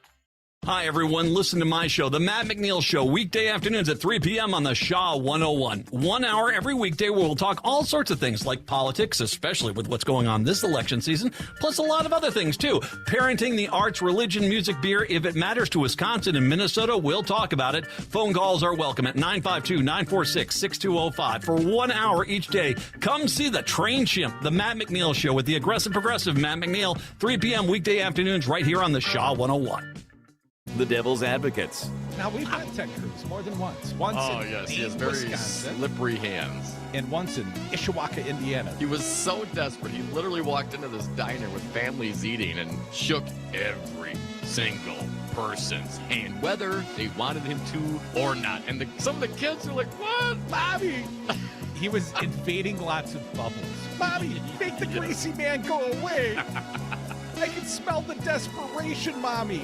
Speaker 15: Hi, everyone. Listen to my show, The Matt McNeil Show, weekday afternoons at 3 p.m. on the Shaw 101. 1 hour every weekday where we'll talk all sorts of things like politics, especially with what's going on this election season, plus a lot of other things, too. Parenting, the arts, religion, music, beer. If it matters to Wisconsin and Minnesota, we'll talk about it. Phone calls are welcome at 952-946-6205 for 1 hour each day. Come see the train chimp, The Matt McNeil Show with the aggressive progressive Matt McNeil, 3 p.m. weekday afternoons right here on the Shaw 101.
Speaker 6: The Devil's Advocates.
Speaker 16: Now, we've met Ted Cruz more than once. Once in
Speaker 17: yes, he has
Speaker 16: Dean,
Speaker 17: very
Speaker 16: Wisconsin,
Speaker 17: slippery hands.
Speaker 16: and once in Ishawaka, Indiana.
Speaker 17: He was so desperate. He literally walked into this diner with families eating and shook every single person's hand, whether they wanted him to or not. And some of the kids are like, "What, Bobby?"
Speaker 16: He was invading lots of bubbles. Mommy, make the greasy man go away. I can smell the desperation, Mommy.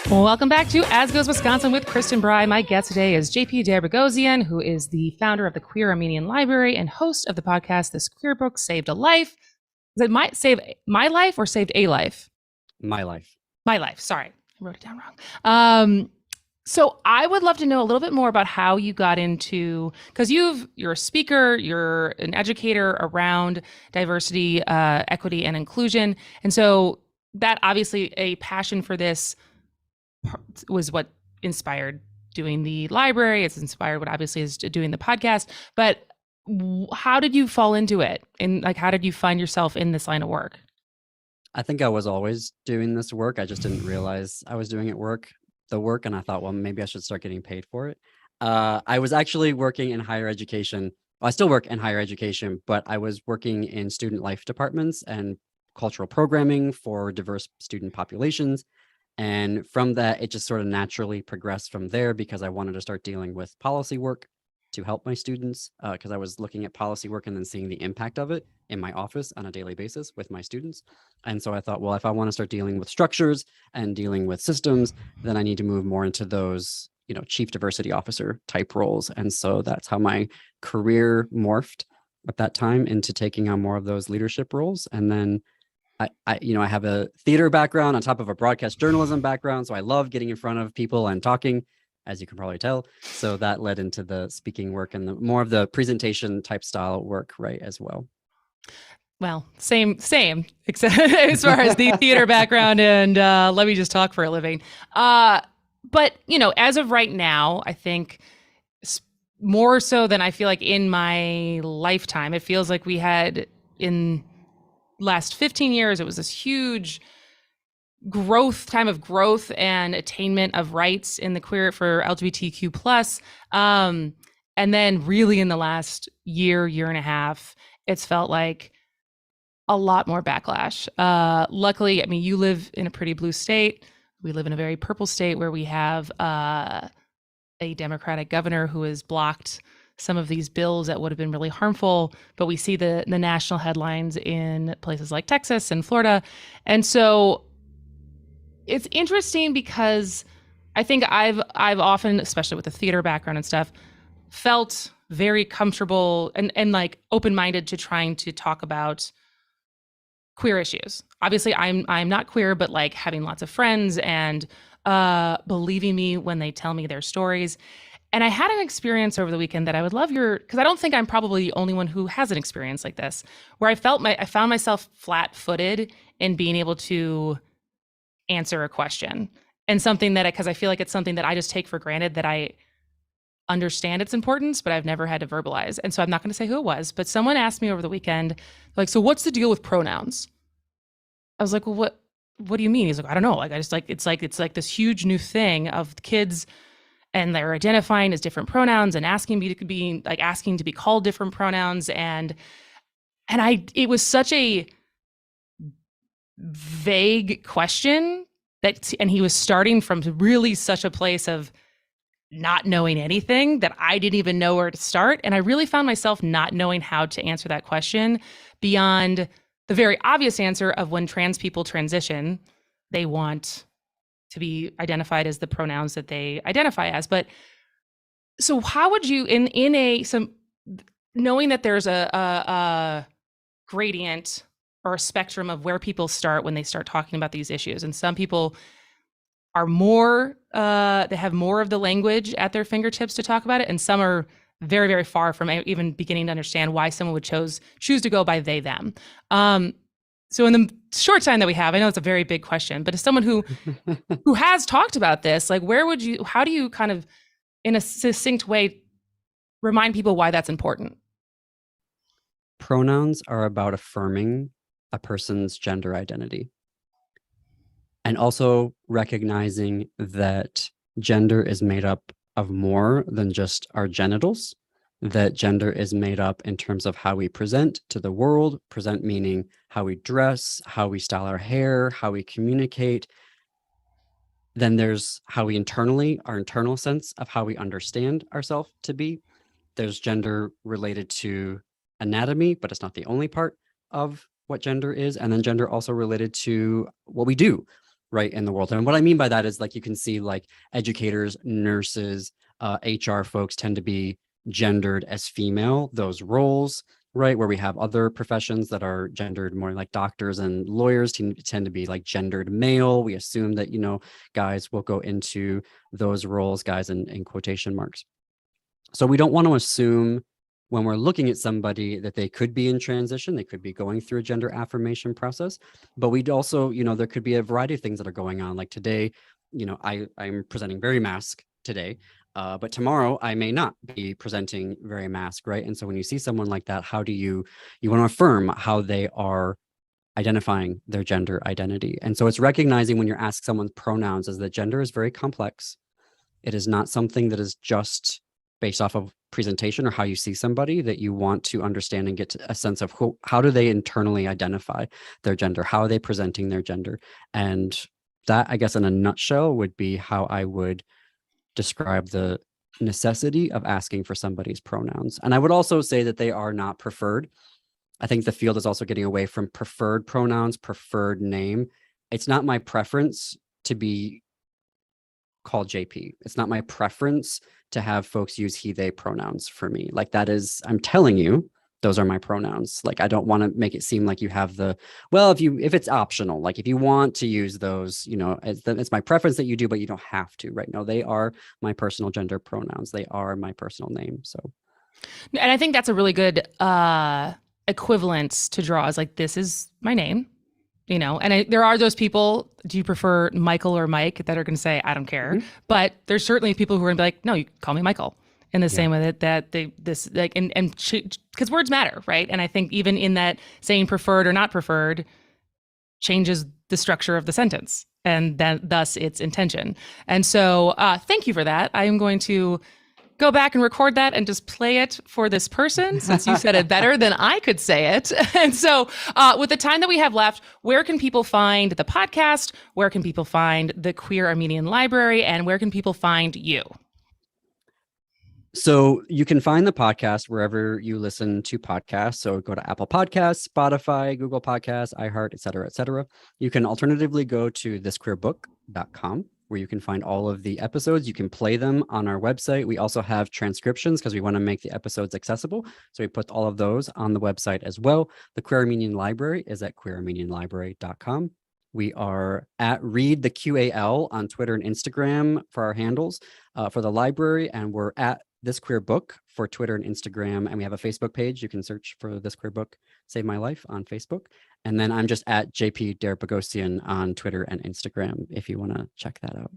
Speaker 1: Well, welcome back to As Goes Wisconsin with Kristin Brey. My guest today is JP Derbogosian, who is the founder of the Queer Armenian Library and host of the podcast This Queer Book Saved a Life. Is it save my life or saved a life?
Speaker 8: My life.
Speaker 1: My life. Sorry, I wrote it down wrong. So I would love to know a little bit more about how you got into, because you're a speaker, you're an educator around diversity, equity, and inclusion. And so that obviously a passion for this was what inspired doing the library. It's inspired what obviously is doing the podcast. But How did you fall into it? And like, how did you find yourself in this line of work?
Speaker 8: I think I was always doing this work. I just didn't realize I was doing the work, and I thought, well, maybe I should start getting paid for it. I was actually working in higher education. Well, I still work in higher education, but I was working in student life departments and cultural programming for diverse student populations. And from that, it just sort of naturally progressed from there because I wanted to start dealing with policy work to help my students, because I was looking at policy work and then seeing the impact of it in my office on a daily basis with my students. And so I thought, well, if I want to start dealing with structures and dealing with systems, then I need to move more into those, chief diversity officer type roles. And so that's how my career morphed at that time into taking on more of those leadership roles. And then I have a theater background on top of a broadcast journalism background. So I love getting in front of people and talking, as you can probably tell. So that led into the speaking work and the more of the presentation type style work, right, as well.
Speaker 1: Well, same, except as far as the theater background and let me just talk for a living. But, as of right now, I think more so than I feel like in my lifetime, it feels like we had in last 15 years, it was this huge time of growth and attainment of rights in the queer for LGBTQ plus. And then really in the last year and a half, it's felt like a lot more backlash. Luckily, I mean, you live in a pretty blue state. We live in a very purple state where we have a Democratic governor who has blocked some of these bills that would have been really harmful, but we see the national headlines in places like Texas and Florida. And so it's interesting because I think I've often, especially with the theater background and stuff, felt very comfortable and like open-minded to trying to talk about queer issues. Obviously, I'm not queer, but like having lots of friends and believing me when they tell me their stories. And I had an experience over the weekend that I would love because I don't think I'm probably the only one who has an experience like this, where I found myself flat-footed in being able to answer a question, and something that because I feel like it's something that I just take for granted, that I understand its importance, but I've never had to verbalize. And so I'm not going to say who it was, but someone asked me over the weekend, like, so what's the deal with pronouns? I was like, well, what do you mean? He's like, I don't know. Like, I just like, it's like this huge new thing of kids, and they're identifying as different pronouns and asking me to be called different pronouns. And it was such a vague question and he was starting from really such a place of not knowing anything that I didn't even know where to start. And I really found myself not knowing how to answer that question beyond the very obvious answer of when trans people transition, they want to be identified as the pronouns that they identify as. But so how would you, knowing that there's a gradient or a spectrum of where people start when they start talking about these issues, and some people are more, they have more of the language at their fingertips to talk about it, and some are very, very far from even beginning to understand why someone would choose to go by they, them. So in the short time that we have, I know it's a very big question, but as someone who has talked about this, like how do you kind of, in a succinct way, remind people why that's important?
Speaker 8: Pronouns are about affirming a person's gender identity, and also recognizing that gender is made up of more than just our genitals, that gender is made up in terms of how we present to the world, present meaning how we dress, how we style our hair, how we communicate. Then there's how we our internal sense of how we understand ourselves to be. There's gender related to anatomy, but it's not the only part of what gender is. And then gender also related to what we do, right, in the world. And what I mean by that is, like, you can see like educators, nurses, HR folks tend to be gendered as female, those roles, right, where we have other professions that are gendered more, like doctors and lawyers tend to be like gendered male. We assume that, guys will go into those roles, guys in quotation marks. So we don't want to assume when we're looking at somebody that they could be in transition, they could be going through a gender affirmation process, but we'd also, there could be a variety of things that are going on. Like today, I'm presenting very masked today. But tomorrow I may not be presenting very masked, right? And so when you see someone like that, how do you want to affirm how they are identifying their gender identity? And so it's recognizing when you're asked someone's pronouns is that gender is very complex. It is not something that is just based off of presentation or how you see somebody, that you want to understand and get to a sense of how do they internally identify their gender? How are they presenting their gender? And that, I guess, in a nutshell, would be how I would describe the necessity of asking for somebody's pronouns. And I would also say that they are not preferred. I think the field is also getting away from preferred pronouns, preferred name. It's not my preference to be called JP. It's not my preference to have folks use he, they pronouns for me. Like, that is, I'm telling you, those are my pronouns. Like, I don't want to make it seem like you have if it's optional, like if you want to use those, it's my preference that you do, but you don't have to, right? No, they are my personal gender pronouns. They are my personal name. So.
Speaker 1: And I think that's a really good equivalence to draw, is like, this is my name, and there are those people, do you prefer Michael or Mike, that are going to say, I don't care. Mm-hmm. But there's certainly people who are going to be like, no, you call me Michael. In the same way that because words matter, right? And I think even in that, saying preferred or not preferred changes the structure of the sentence, and then thus its intention. And so thank you for that. I am going to go back and record that and just play it for this person, since you said it better than I could say it. And so with the time that we have left, where can people find the podcast? Where can people find the Queer Armenian Library? And where can people find you?
Speaker 8: So you can find the podcast wherever you listen to podcasts. So go to Apple Podcasts, Spotify, Google Podcasts, iHeart, et cetera, et cetera. You can alternatively go to thisqueerbook.com, where you can find all of the episodes. You can play them on our website. We also have transcriptions because we want to make the episodes accessible. So we put all of those on the website as well. The Queer Armenian Library is at queerarmenianlibrary.com. We are at Read the QAL on Twitter and Instagram for our handles for the library. And we're at This Queer Book for Twitter and Instagram. And we have a Facebook page. You can search for This Queer Book, Save My Life on Facebook. And then I'm just at JP Derbogosian on Twitter and Instagram if you want to check that out.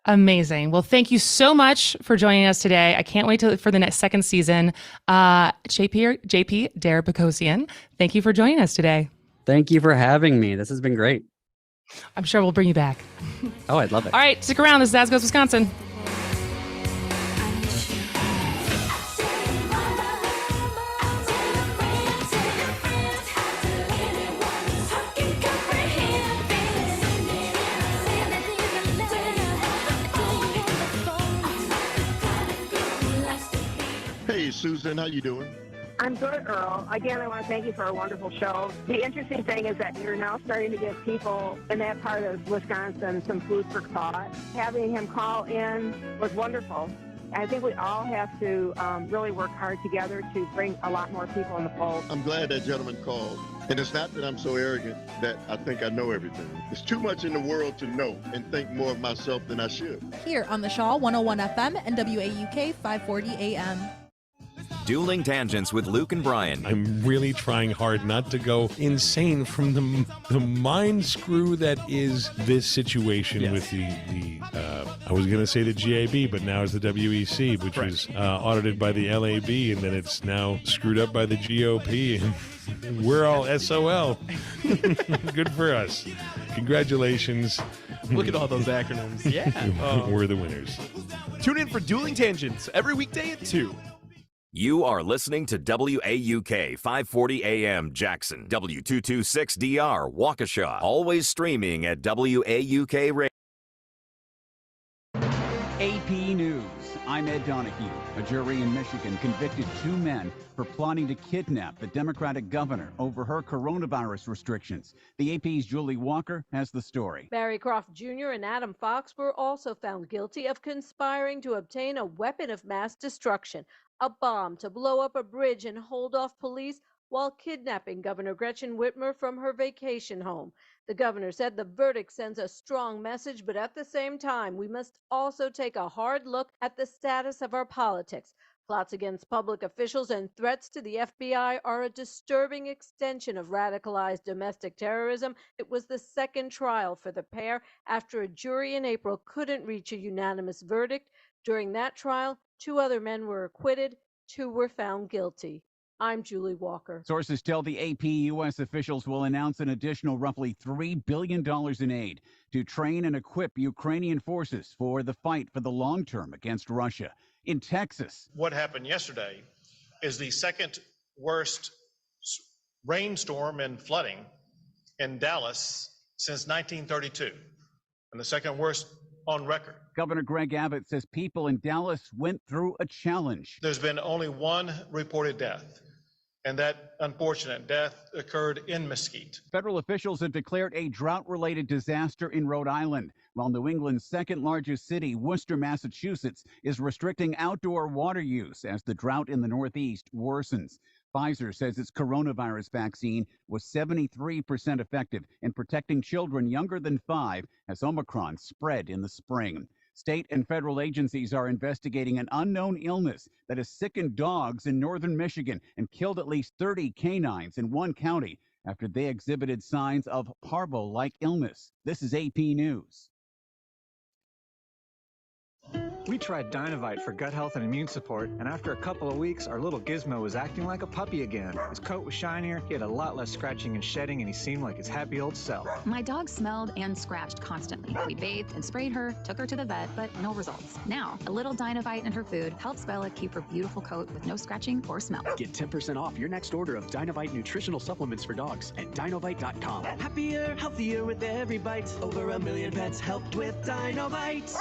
Speaker 1: Amazing. Well, thank you so much for joining us today. I can't wait for the next second season. JP Derbogosian, thank you for joining us today.
Speaker 8: Thank you for having me. This has been great.
Speaker 1: I'm sure we'll bring you back.
Speaker 8: Oh, I'd love it.
Speaker 1: All right, stick around. This is As Goes Wisconsin.
Speaker 7: Hey, Susan, how you doing?
Speaker 18: I'm good, Earl. Again, I want to thank you for a wonderful show. The interesting thing is that you're now starting to give people in that part of Wisconsin some food for thought. Having him call in was wonderful. I think we all have to really work hard together to bring a lot more people in the fold.
Speaker 7: I'm glad that gentleman called. And it's not that I'm so arrogant that I think I know everything. There's too much in the world to know and think more of myself than I should.
Speaker 19: Here on the Shaw 101 FM and WAUK 540 AM.
Speaker 6: Dueling Tangents with Luke and Brian.
Speaker 3: I'm really trying hard not to go insane from the mind screw that is this situation with the I was going to say the GAB, but now it's the WEC, which is audited by the LAB, and then it's now screwed up by the GOP, and we're all SOL. Good for us. Congratulations.
Speaker 20: Look at all those acronyms. Yeah.
Speaker 3: We're the winners.
Speaker 20: Tune in for Dueling Tangents every weekday at 2.
Speaker 6: You are listening to WAUK 540 AM Jackson, W226DR Waukesha, always streaming at WAUK Radio.
Speaker 9: AP News. I'm Ed Donahue. A jury in Michigan convicted 2 men for plotting to kidnap the Democratic governor over her coronavirus restrictions. The AP's Julie Walker has the story.
Speaker 21: Barry Croft Jr. and Adam Fox were also found guilty of conspiring to obtain a weapon of mass destruction, a bomb to blow up a bridge and hold off police while kidnapping Governor Gretchen Whitmer from her vacation home. The governor said the verdict sends a strong message, but at the same time, we must also take a hard look at the status of our politics. Plots against public officials and threats to the FBI are a disturbing extension of radicalized domestic terrorism. It was the second trial for the pair after a jury in April couldn't reach a unanimous verdict. During that trial, 2 other men were acquitted, 2 were found guilty. I'm Julie Walker.
Speaker 9: Sources tell the AP U.S. officials will announce an additional roughly $3 billion in aid to train and equip Ukrainian forces for the fight for the long term against Russia. In Texas,
Speaker 5: what happened yesterday is the second worst rainstorm and flooding in Dallas since 1932, and the second worst on record.
Speaker 9: Governor Greg Abbott says people in Dallas went through a challenge.
Speaker 5: There's been only one reported death, and that unfortunate death occurred in Mesquite.
Speaker 9: Federal officials have declared a drought-related disaster in Rhode Island, while New England's second-largest city, Worcester, Massachusetts, is restricting outdoor water use as the drought in the Northeast worsens. Pfizer says its coronavirus vaccine was 73% effective in protecting children younger than 5 as Omicron spread in the spring. State and federal agencies are investigating an unknown illness that has sickened dogs in northern Michigan and killed at least 30 canines in one county after they exhibited signs of parvo-like illness. This is AP News.
Speaker 10: We tried Dynovite for gut health and immune support, and after a couple of weeks, our little Gizmo was acting like a puppy again. His coat was shinier, he had a lot less scratching and shedding, and he seemed like his happy old self.
Speaker 11: My dog smelled and scratched constantly. We bathed and sprayed her, took her to the vet, but no results. Now, a little Dynovite in her food helps Bella keep her beautiful coat with no scratching or smell.
Speaker 12: Get 10% off your next order of Dynovite nutritional supplements for dogs at Dynovite.com. Happier, healthier with every bite. Over 1 million pets helped with Dynovite.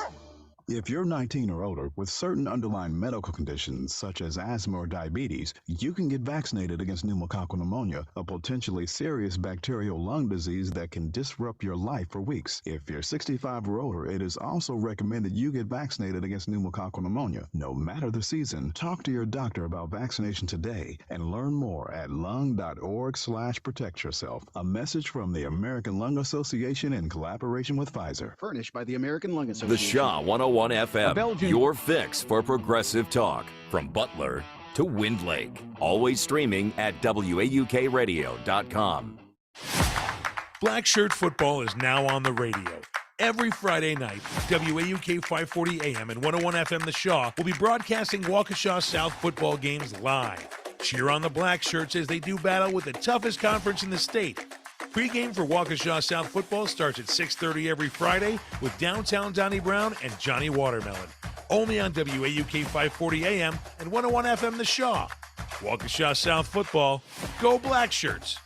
Speaker 13: If you're 19 or older with certain underlying medical conditions such as asthma or diabetes, you can get vaccinated against pneumococcal pneumonia, a potentially serious bacterial lung disease that can disrupt your life for weeks. If you're 65 or older, it is also recommended you get vaccinated against pneumococcal pneumonia. No matter the season, talk to your doctor about vaccination today and learn more at lung.org/protect yourself. A message from the American Lung Association in collaboration with Pfizer.
Speaker 12: Furnished by the American Lung Association.
Speaker 6: The Shaw 101 FM, your fix for progressive talk. From Butler to Wind Lake. Always streaming at WAUKradio.com.
Speaker 3: Black Shirt Football is now on the radio. Every Friday night, WAUK 540 AM and 101 FM The Shaw will be broadcasting Waukesha South football games live. Cheer on the Black Shirts as they do battle with the toughest conference in the state. Pre-game for Waukesha South football starts at 6:30 every Friday with downtown Donnie Brown and Johnny Watermelon. Only on WAUK 540 AM and 101 FM The Shaw. Waukesha South football. Go Black Shirts.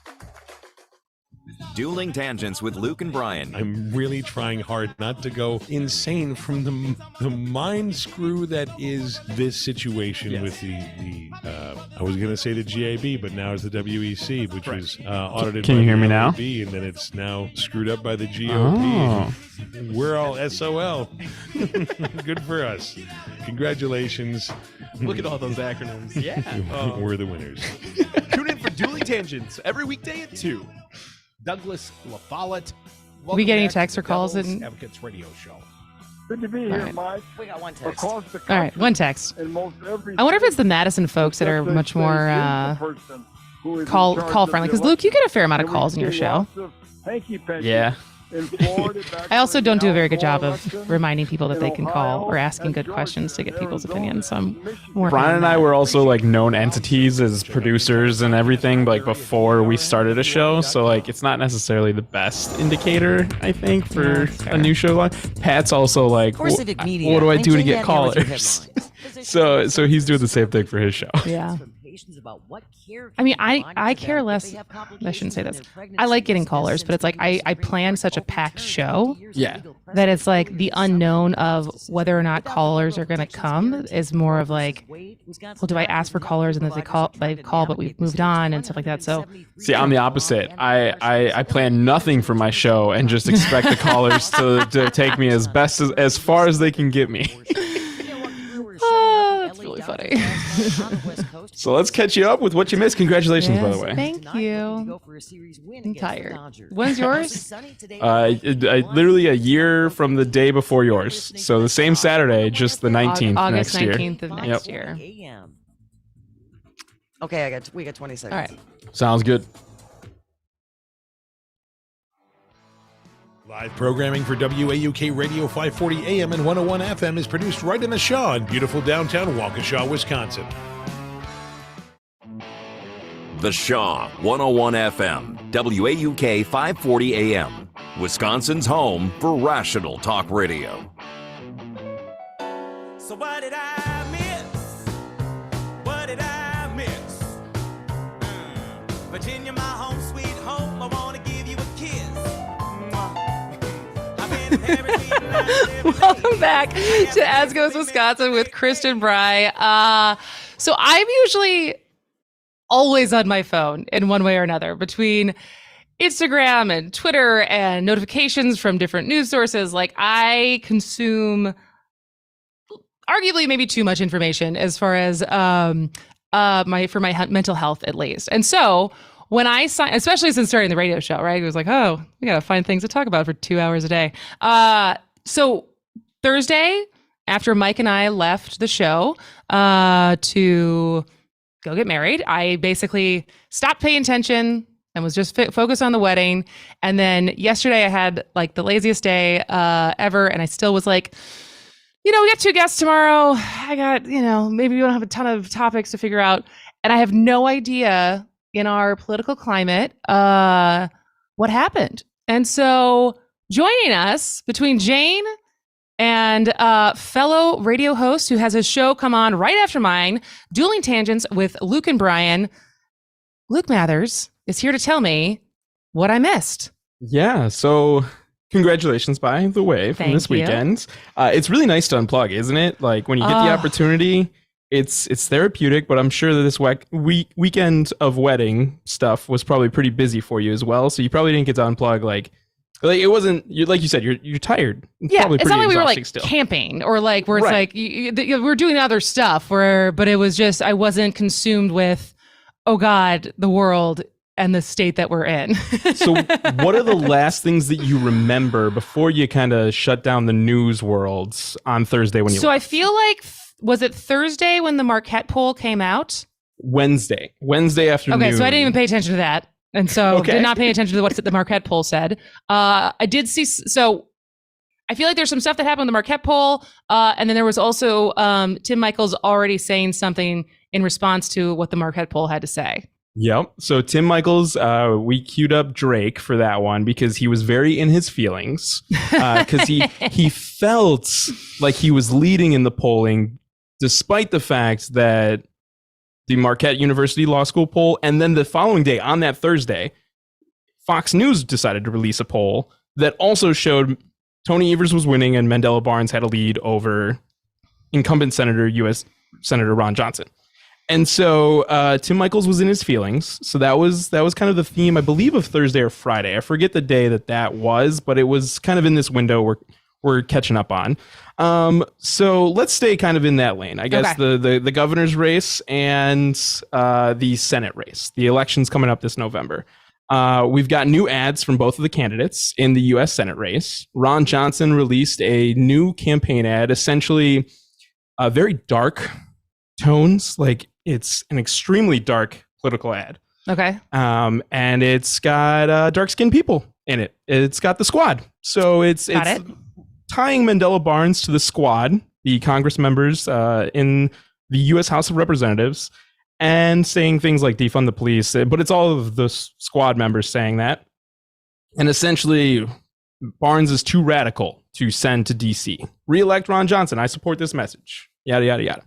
Speaker 6: Dueling Tangents with Luke and Brian.
Speaker 3: I'm really trying hard not to go insane from the mind screw that is this situation with the I was going to say the GAB, but now it's the WEC, which was audited
Speaker 22: Can
Speaker 3: by
Speaker 22: you hear
Speaker 3: the
Speaker 22: me now?
Speaker 3: LAB, and then it's now screwed up by the GOP. We're all SOL. Good for us. Congratulations.
Speaker 20: Look at all those acronyms. Yeah.
Speaker 3: We're the winners.
Speaker 20: Tune in for Dueling Tangents every weekday at 2. Douglas LaFollette.
Speaker 1: We get any
Speaker 20: Welcome back
Speaker 1: texts
Speaker 20: to
Speaker 1: or calls
Speaker 20: Devil's
Speaker 1: in?
Speaker 20: Advocates Radio Show.
Speaker 23: Good to be
Speaker 1: All
Speaker 23: here,
Speaker 1: right.
Speaker 23: Mike.
Speaker 2: We got one text.
Speaker 23: Across the
Speaker 1: All right, one text.
Speaker 23: and most every
Speaker 1: I wonder if it's the Madison folks that are much more call friendly. Because Luke, you get a fair amount of calls in your show.
Speaker 22: Yeah.
Speaker 1: I also don't do a very good job of reminding people that they can call or asking good questions to get people's opinions. So I'm more.
Speaker 22: Brian and I were also like known entities as producers and everything, like before we started a show. So like it's not necessarily the best indicator, I think, for a new show. Pat's also like,
Speaker 2: Or Civic Media.
Speaker 22: what do I
Speaker 2: I'm
Speaker 22: do to
Speaker 2: Jane
Speaker 22: get
Speaker 2: Matt here with your
Speaker 22: callers?
Speaker 2: headlines.
Speaker 22: so he's doing the same thing for his show.
Speaker 1: Yeah.
Speaker 2: About what care
Speaker 1: I mean, I care less. I shouldn't say this. I like getting callers, but it's like I plan such a packed show.
Speaker 22: Yeah.
Speaker 1: That it's like the unknown of whether or not callers are going to come is more of like, well, do I ask for callers and then they call, but we've moved on and stuff like that. So
Speaker 22: See, I'm the opposite. I plan nothing for my show and just expect the callers to take me as far as they can get me.
Speaker 1: that's really funny.
Speaker 22: So let's catch you up with what you missed. Congratulations, by the way.
Speaker 1: Thank you. I'm tired. When's yours?
Speaker 22: Literally a year from the day before yours. So the same Saturday, just the 19th
Speaker 1: August
Speaker 22: next year.
Speaker 1: 19th of next year.
Speaker 2: Okay, we got 20 seconds.
Speaker 1: All right.
Speaker 22: Sounds good.
Speaker 3: Live programming for WAUK Radio 540 AM and 101 FM is produced right in the Shaw in beautiful downtown Waukesha, Wisconsin.
Speaker 6: The Shaw 101 FM, WAUK 540 AM, Wisconsin's home for rational talk radio.
Speaker 4: So what did I miss? What did I miss? Virginia, my home sweet home, I want to give you a kiss.
Speaker 1: Welcome back to As Goes Wisconsin with Kristin, Brey. So I'm usually always on my phone in one way or another between Instagram and Twitter and notifications from different news sources. Like I consume arguably maybe too much information as far as my mental health at least. And so when I signed, especially since starting the radio show, right? It was like, oh, we got to find things to talk about for 2 hours a day. So Thursday, after Mike and I left the show to go get married, I basically stopped paying attention and was just focused on the wedding. And then yesterday I had like the laziest day ever. And I still was like, we got 2 guests tomorrow. I got, maybe we don't have a ton of topics to figure out. And I have no idea in our political climate what happened. And so joining us between Jane and fellow radio host who has a show come on right after mine, Dueling Tangents with Luke and Brian, Luke Mathers is here to tell me what I missed.
Speaker 22: Yeah, so congratulations, by the way, from this weekend. It's really nice to unplug, isn't it? Like when you get the opportunity, it's therapeutic, but I'm sure that this weekend of wedding stuff was probably pretty busy for you as well. So you probably didn't get to unplug like it wasn't, like you said, you're tired.
Speaker 1: Yeah, it's not like we were like camping or like where it's like we're doing other stuff but it was just, I wasn't consumed with, oh God, the world and the state that we're in.
Speaker 22: So what are the last things that you remember before you kind of shut down the news worlds on Thursday when you
Speaker 1: left? I feel like, was it Thursday when the Marquette poll came out?
Speaker 22: Wednesday afternoon.
Speaker 1: Okay, so I didn't even pay attention to that. And so did not pay attention to what the Marquette poll said. I did see, so I feel like there's some stuff that happened with the Marquette poll. And then there was also Tim Michaels already saying something in response to what the Marquette poll had to say.
Speaker 22: Yep. So Tim Michaels, we queued up Drake for that one because he was very in his feelings because he felt like he was leading in the polling despite the fact that the Marquette University Law School poll, and then the following day, on that Thursday, Fox News decided to release a poll that also showed Tony Evers was winning and Mandela Barnes had a lead over incumbent U.S. Senator Ron Johnson. And so Tim Michaels was in his feelings. So that was kind of the theme, I believe, of Thursday or Friday. I forget the day that was, but it was kind of in this window we're catching up on. So let's stay kind of in that lane. I guess the governor's race and the Senate race. The election's coming up this November. We've got new ads from both of the candidates in the U.S. Senate race. Ron Johnson released a new campaign ad, essentially very dark tones. Like it's an extremely dark political ad.
Speaker 1: Okay.
Speaker 22: And it's got dark-skinned people in it. It's got the Squad. So it's tying Mandela Barnes to the Squad, the Congress members in the U.S. House of Representatives, and saying things like defund the police. But it's all of the Squad members saying that. And essentially, Barnes is too radical to send to D.C. Re-elect Ron Johnson. I support this message. Yada, yada, yada.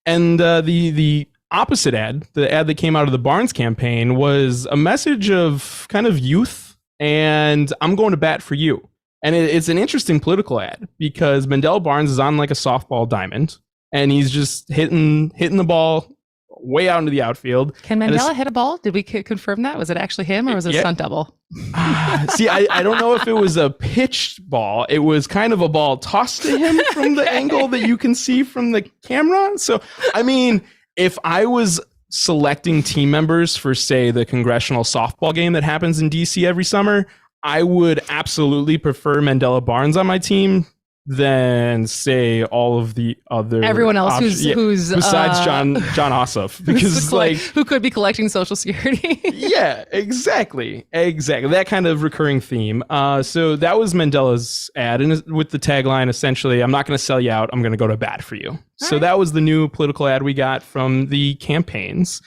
Speaker 22: And the opposite ad, the ad that came out of the Barnes campaign, was a message of kind of youth and I'm going to bat for you. And it's an interesting political ad because Mandela Barnes is on like a softball diamond and he's just hitting the ball way out into the outfield.
Speaker 1: Can
Speaker 22: And
Speaker 1: Mandela hit a ball? Did we confirm that? Was it actually him or was it a stunt double?
Speaker 22: See, I don't know if it was a pitched ball. It was kind of a ball tossed to him from the angle that you can see from the camera. So, I mean, if I was selecting team members for, say, the congressional softball game that happens in DC every summer, I would absolutely prefer Mandela Barnes on my team than, say, all of the other
Speaker 1: Everyone else
Speaker 22: options.
Speaker 1: who's
Speaker 22: besides John Ossoff, because like
Speaker 1: who could be collecting Social Security.
Speaker 22: yeah, exactly that kind of recurring theme. So that was Mandela's ad, and with the tagline essentially, "I'm not going to sell you out. I'm going to go to bat for you." So that was the new political ad we got from the campaigns.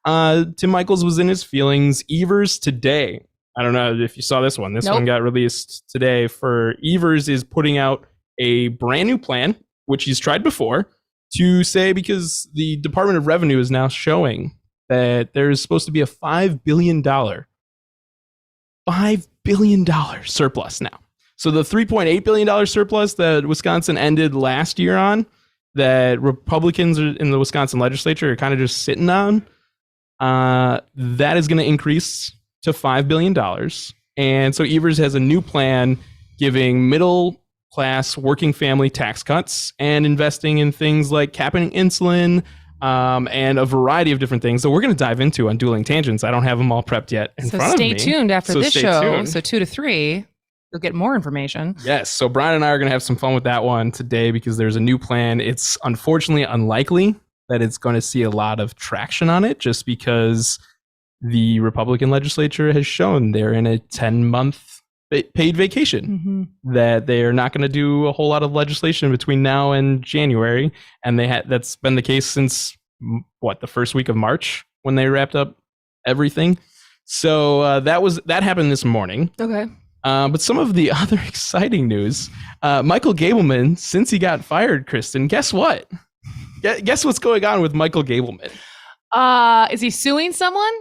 Speaker 22: Tim Michaels was in his feelings. Evers today. I don't know if you saw this one. This one got released today. For Evers is putting out a brand new plan, which he's tried before, to say, because the Department of Revenue is now showing that there's supposed to be a $5 billion surplus now. So the $3.8 billion surplus that Wisconsin ended last year on, that Republicans in the Wisconsin legislature are kind of just sitting on, that is going to increase to $5 billion. And so Evers has a new plan giving middle class working family tax cuts and investing in things like capping insulin and a variety of different things that we're going to dive into on Dueling Tangents. I don't have them all prepped yet in front of me.
Speaker 1: So stay tuned after this show.
Speaker 22: Tuned.
Speaker 1: So 2 to 3, you'll get more information.
Speaker 22: Yes. So Brian and I are going to have some fun with that one today because there's a new plan. It's unfortunately unlikely that it's going to see a lot of traction on it just because the Republican legislature has shown they're in a 10-month paid vacation, that they are not going to do a whole lot of legislation between now and January. And that's been the case since the first week of March when they wrapped up everything. So that happened this morning.
Speaker 1: Okay.
Speaker 22: But some of the other exciting news, Michael Gableman, since he got fired, Kristin, guess what? Guess what's going on with Michael Gableman?
Speaker 1: Is he suing someone?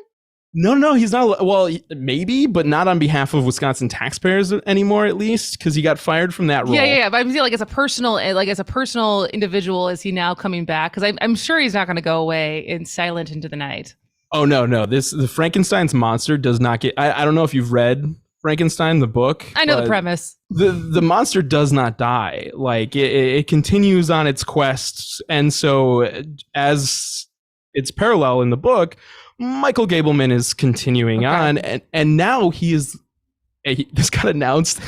Speaker 22: No, he's not. Well, maybe, but not on behalf of Wisconsin taxpayers anymore, at least, because he got fired from that role.
Speaker 1: Yeah. But I'm saying, as a personal individual, is he now coming back? Because I'm sure he's not going to go away in silent into the night.
Speaker 22: Oh no! The Frankenstein's monster does not get. I don't know if you've read Frankenstein, the book.
Speaker 1: I know the premise.
Speaker 22: The monster does not die. Like it continues on its quest, and so as it's parallel in the book, Michael Gableman is continuing on, and now this got announced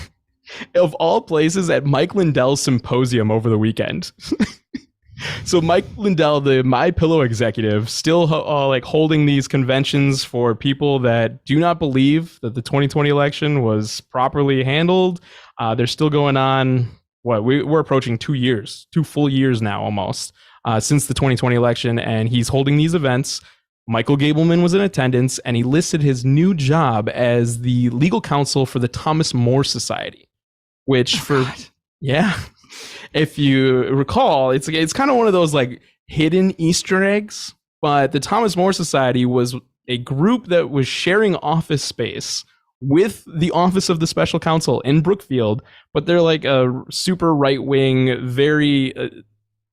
Speaker 22: of all places at Mike Lindell's symposium over the weekend. So Mike Lindell, the My Pillow executive, still holding these conventions for people that do not believe that the 2020 election was properly handled. They're still going on. We're approaching 2 full years now almost since the 2020 election, and he's holding these events. Michael Gableman was in attendance, and he listed his new job as the legal counsel for the Thomas More Society, which if you recall, it's kind of one of those like hidden Easter eggs. But the Thomas More Society was a group that was sharing office space with the Office of the Special Counsel in Brookfield, but they're like a super right-wing, very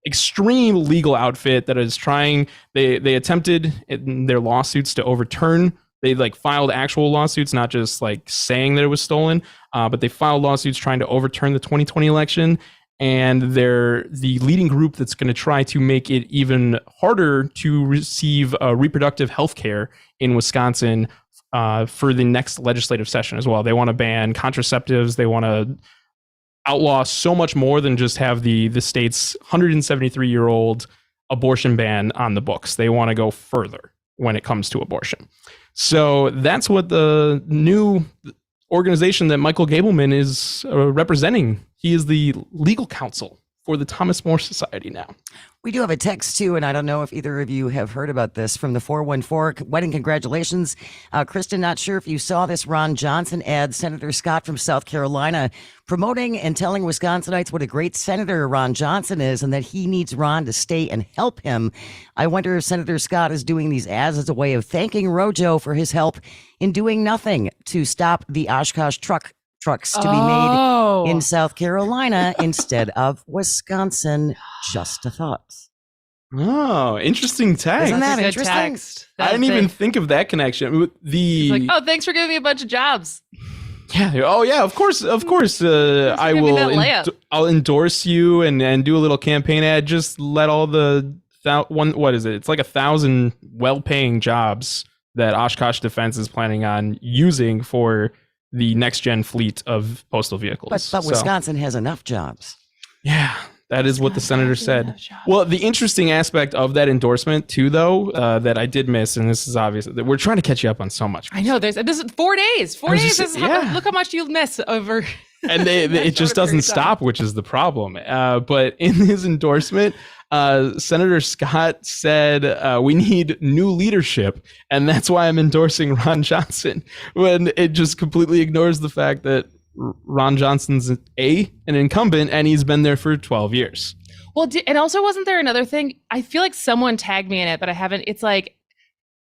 Speaker 22: extreme legal outfit that is trying. They attempted in their lawsuits to overturn. They filed actual lawsuits, not just saying that it was stolen, but they filed lawsuits trying to overturn the 2020 election. And they're the leading group that's going to try to make it even harder to receive reproductive health care in Wisconsin for the next legislative session as well. They want to ban contraceptives. They want to outlaw so much more than just have the state's 173-year-old abortion ban on the books. They want to go further when it comes to abortion. So that's what the new organization that Michael Gableman is representing. He is the legal counsel for the Thomas More Society now.
Speaker 2: We do have a text, too, and I don't know if either of you have heard about this from the 414. Wedding congratulations. Kristin, not sure if you saw this Ron Johnson ad, Senator Scott from South Carolina, promoting and telling Wisconsinites what a great senator Ron Johnson is and that he needs Ron to stay and help him. I wonder if Senator Scott is doing these ads as a way of thanking Rojo for his help in doing nothing to stop the Oshkosh trucks to be made in South Carolina instead of Wisconsin. Just a thought.
Speaker 22: Oh, interesting text.
Speaker 2: Isn't that
Speaker 1: Good
Speaker 2: interesting?
Speaker 1: text.
Speaker 22: I didn't even think of that connection.
Speaker 1: He's like, oh, thanks for giving me a bunch of jobs.
Speaker 22: Yeah. Oh, yeah. Of course. I
Speaker 1: give me
Speaker 22: will.
Speaker 1: that layup.
Speaker 22: I'll endorse you and do a little campaign ad. Just let all the what is it? It's like 1,000 well-paying jobs that Oshkosh Defense is planning on using for the next-gen fleet of postal vehicles.
Speaker 2: But
Speaker 22: So,
Speaker 2: Wisconsin has enough jobs.
Speaker 22: yeah, that is what the senator said. Well, the interesting aspect of that endorsement, too, though, that I did miss, and this is obvious, that we're trying to catch you up on so much.
Speaker 1: I know. This is 4 days. 4
Speaker 22: I was
Speaker 1: days.
Speaker 22: just-
Speaker 1: Is
Speaker 22: yeah.
Speaker 1: look how much you miss over.
Speaker 22: And it just doesn't stop, which is the problem. But in his endorsement, Senator Scott said, we need new leadership, and that's why I'm endorsing Ron Johnson, when it just completely ignores the fact that Ron Johnson's an incumbent, and he's been there for 12 years.
Speaker 1: Well, and also wasn't there another thing? I feel like someone tagged me in it, but I haven't. It's like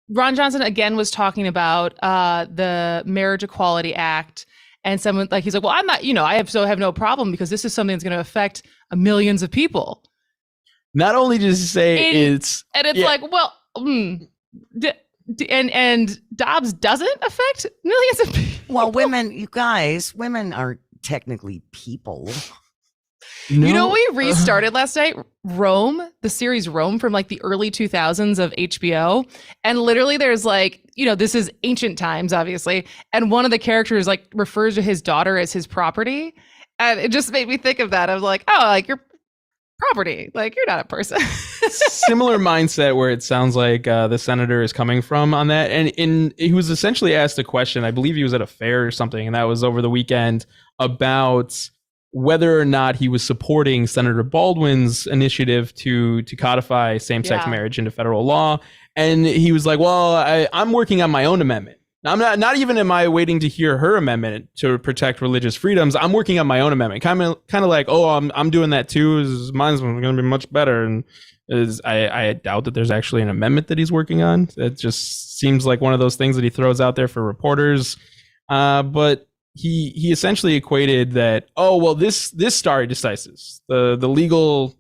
Speaker 1: Ron Johnson again was talking about the Marriage Equality Act, and someone like he's like, well, I'm not, I have no problem because this is something that's going to affect millions of people.
Speaker 22: Not only does he say it's
Speaker 1: like, well, and Dobbs doesn't affect millions of people.
Speaker 2: Well, women are technically people.
Speaker 1: You know what we restarted last night? Rome, the series Rome from like the early 2000s of HBO. And literally there's like, this is ancient times, obviously. And one of the characters like refers to his daughter as his property. And it just made me think of that. I was like, oh, like you're property. Like you're not a person.
Speaker 22: Similar mindset where it sounds like the senator is coming from on that. And he was essentially asked a question. I believe he was at a fair or something, and that was over the weekend, about whether or not he was supporting Senator Baldwin's initiative to codify same-sex marriage into federal law. And he was like, well, I'm working on my own amendment. I'm not even am I waiting to hear her amendment to protect religious freedoms. I'm working on my own amendment. Kind of like, oh, I'm doing that too. Mine's going to be much better. And I doubt that there's actually an amendment that he's working on. It just seems like one of those things that he throws out there for reporters. But he essentially equated that, oh, well, this stare decisis, the legal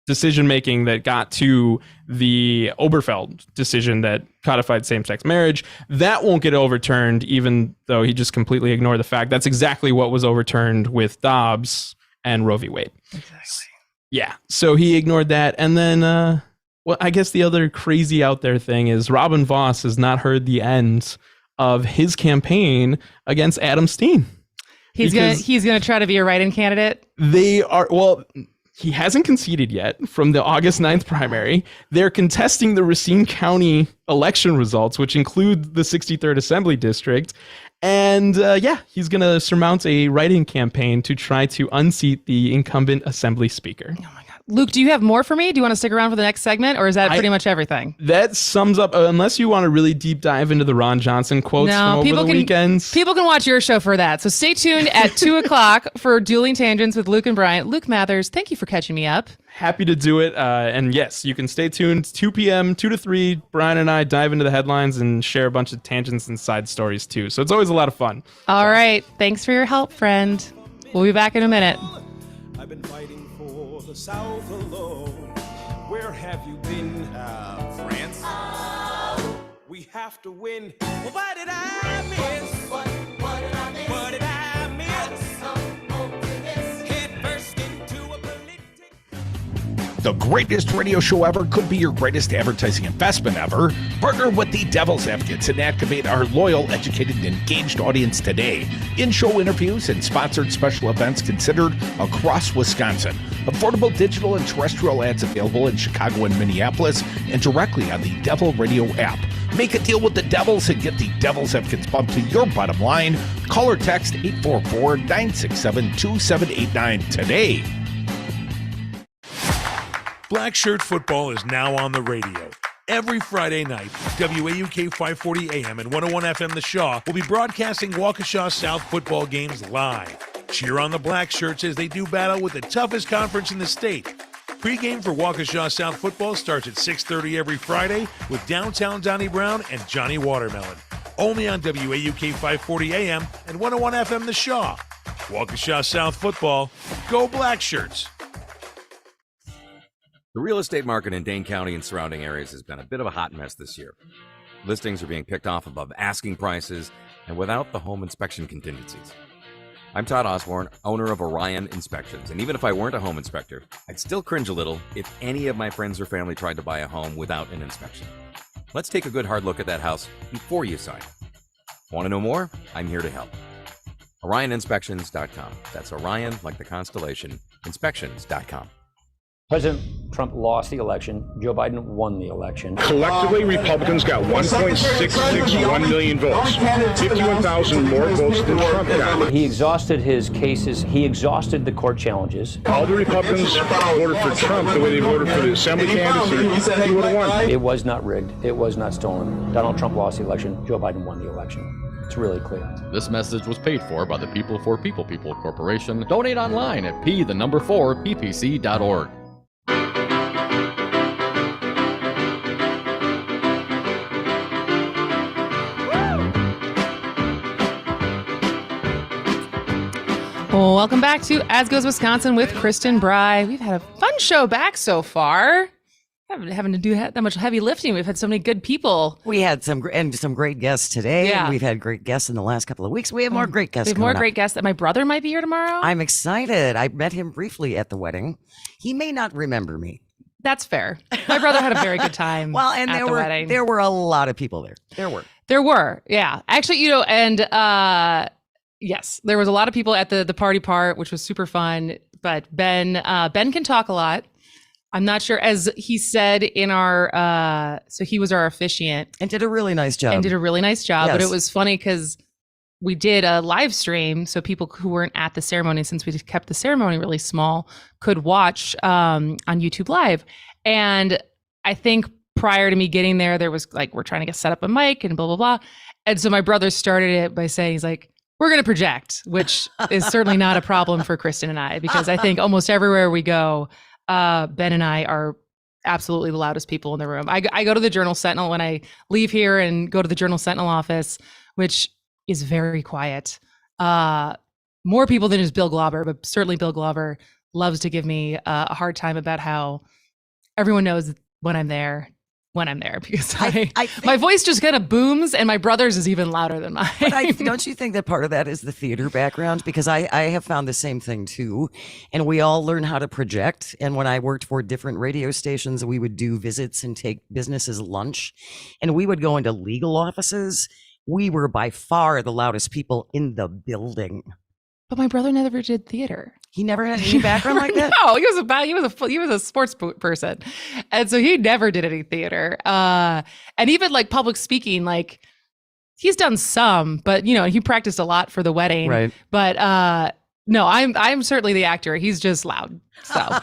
Speaker 22: decision making that got to the Oberfeld decision that codified same-sex marriage, that won't get overturned, even though he just completely ignored the fact that's exactly what was overturned with Dobbs and Roe v. Wade. Exactly. Yeah. So he ignored that. And then, well, I guess the other crazy out there thing is Robin Voss has not heard the end of his campaign against Adam Steen.
Speaker 1: He's gonna try to be a write-in candidate.
Speaker 22: They are, well, he hasn't conceded yet from the August 9th primary. They're contesting the Racine County election results, which include the 63rd Assembly District. And he's going to surmount a write-in campaign to try to unseat the incumbent Assembly Speaker.
Speaker 1: Oh my God. Luke, do you have more for me? Do you want to stick around for the next segment, or is that pretty much everything?
Speaker 22: That sums up, unless you want to really deep dive into the Ron Johnson quotes from over the weekends.
Speaker 1: People can watch your show for that. So stay tuned at 2 o'clock for Dueling Tangents with Luke and Bryant. Luke Mathers, thank you for catching me up.
Speaker 22: Happy to do it. And yes, you can stay tuned. 2 p.m., 2 to 3, Brian and I dive into the headlines and share a bunch of tangents and side stories too. So it's always a lot of fun.
Speaker 1: All right. Thanks for your help, friend. We'll be back in a minute.
Speaker 4: I've been fighting for the South alone. Where have you been? France. We have to win. Well, what did I miss? What did I miss? What did I miss? Head first into a
Speaker 3: The greatest radio show ever could be your greatest advertising investment ever. Partner with the Devil's Advocates and activate our loyal, educated, and engaged audience today. In-show interviews and sponsored special events considered across Wisconsin. Affordable digital and terrestrial ads available in Chicago and Minneapolis and directly on the Devil Radio app. Make a deal with the Devils and get the Devil's Advocates bumped to your bottom line. Call or text 844-967-2789 today. Black Shirt Football is now on the radio. Every Friday night, WAUK 540 AM and 101 FM The Shaw will be broadcasting Waukesha South football games live. Cheer on the Black Shirts as they do battle with the toughest conference in the state. Pre-game for Waukesha South football starts at 6:30 every Friday with Downtown Donnie Brown and Johnny Watermelon. Only on WAUK 540 AM and 101 FM The Shaw. Waukesha South football, go Black Shirts.
Speaker 6: The real estate market in Dane County and surrounding areas has been a bit of a hot mess this year. Listings are being picked off above asking prices and without the home inspection contingencies. I'm Todd Osborne, owner of Orion Inspections, and even if I weren't a home inspector, I'd still cringe a little if any of my friends or family tried to buy a home without an inspection. Let's take a good hard look at that house before you sign. Want to know more? I'm here to help. OrionInspections.com. That's Orion, like the constellation, inspections.com.
Speaker 14: President Trump lost the election. Joe Biden won the election.
Speaker 15: Collectively, Republicans got 1.661 million votes, 51,000 more votes than Trump got.
Speaker 14: He exhausted his cases. He exhausted the court challenges.
Speaker 15: All the Republicans voted for Trump the way they voted for the assembly candidacy. He would have won.
Speaker 14: It was not rigged. It was not stolen. Donald Trump lost the election. Joe Biden won the election. It's really clear.
Speaker 17: This message was paid for by the People for People Corporation. Donate online at p4ppc.org.
Speaker 1: Welcome back to As Goes Wisconsin with Kristin, Brey. We've had a fun show back so far. Haven't having to do that much heavy lifting. We've had so many good people.
Speaker 2: We had some great guests today.
Speaker 1: Yeah.
Speaker 2: And we've had great guests in the last couple of weeks. We have more great guests.
Speaker 1: We have more
Speaker 2: coming
Speaker 1: great
Speaker 2: up.
Speaker 1: guests. That my brother might be here tomorrow.
Speaker 2: I'm excited. I met him briefly at the wedding. He may not remember me.
Speaker 1: That's fair. My brother had a very good time.
Speaker 2: Well, and
Speaker 1: at the wedding.
Speaker 2: there were a lot of people there.
Speaker 1: There were, yeah. Actually, and yes, there was a lot of people at the party part, which was super fun. But Ben can talk a lot. I'm not sure, as he said in our, so he was our officiant.
Speaker 2: And did a really nice job.
Speaker 1: But
Speaker 2: Yes.
Speaker 1: it was funny because we did a live stream. So people who weren't at the ceremony, since we kept the ceremony really small, could watch on YouTube Live. And I think prior to me getting there, there was like, we're trying to get set up a mic and blah, blah, blah. And so my brother started it by saying, he's like, we're going to project, which is certainly not a problem for Kristin and I, because I think almost everywhere we go, Ben and I are absolutely the loudest people in the room. I go to the Journal Sentinel when I leave here and go to the Journal Sentinel office, which is very quiet. More people than just Bill Glauber, but certainly Bill Glauber loves to give me a hard time about how everyone knows when I'm there, because my voice just kind of booms, and my brother's is even louder than mine.
Speaker 2: But don't you think that part of that is the theater background? Because I have found the same thing too. And we all learn how to project. And when I worked for different radio stations, we would do visits and take businesses lunch. And we would go into legal offices. We were by far the loudest people in the building.
Speaker 1: But my brother never did theater.
Speaker 2: He never had any background like that?
Speaker 1: No, he was a sports person. And so he never did any theater. And even like public speaking, like he's done some, but he practiced a lot for the wedding.
Speaker 2: Right.
Speaker 1: But no, I'm certainly the actor. He's just loud. So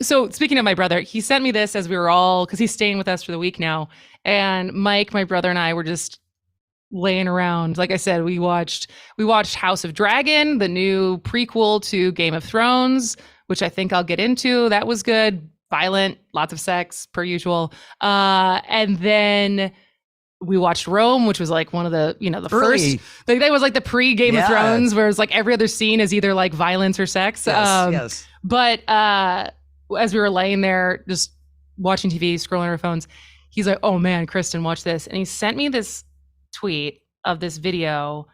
Speaker 1: so speaking of my brother, he sent me this as we were all, because he's staying with us for the week now. And Mike, my brother, and I were just laying around. Like I said, we watched House of Dragon, the new prequel to Game of Thrones, which I think I'll get into. That was good. Violent, lots of sex per usual. And then we watched Rome, which was like one of the, the
Speaker 2: Early.
Speaker 1: first, like that was like the pre-Game of
Speaker 2: Yeah.
Speaker 1: Thrones, where it's like every other scene is either like violence or sex.
Speaker 2: Yes.
Speaker 1: But as we were laying there, just watching TV, scrolling our phones, he's like, "Oh man, Kristin, watch this." And he sent me this tweet of this video,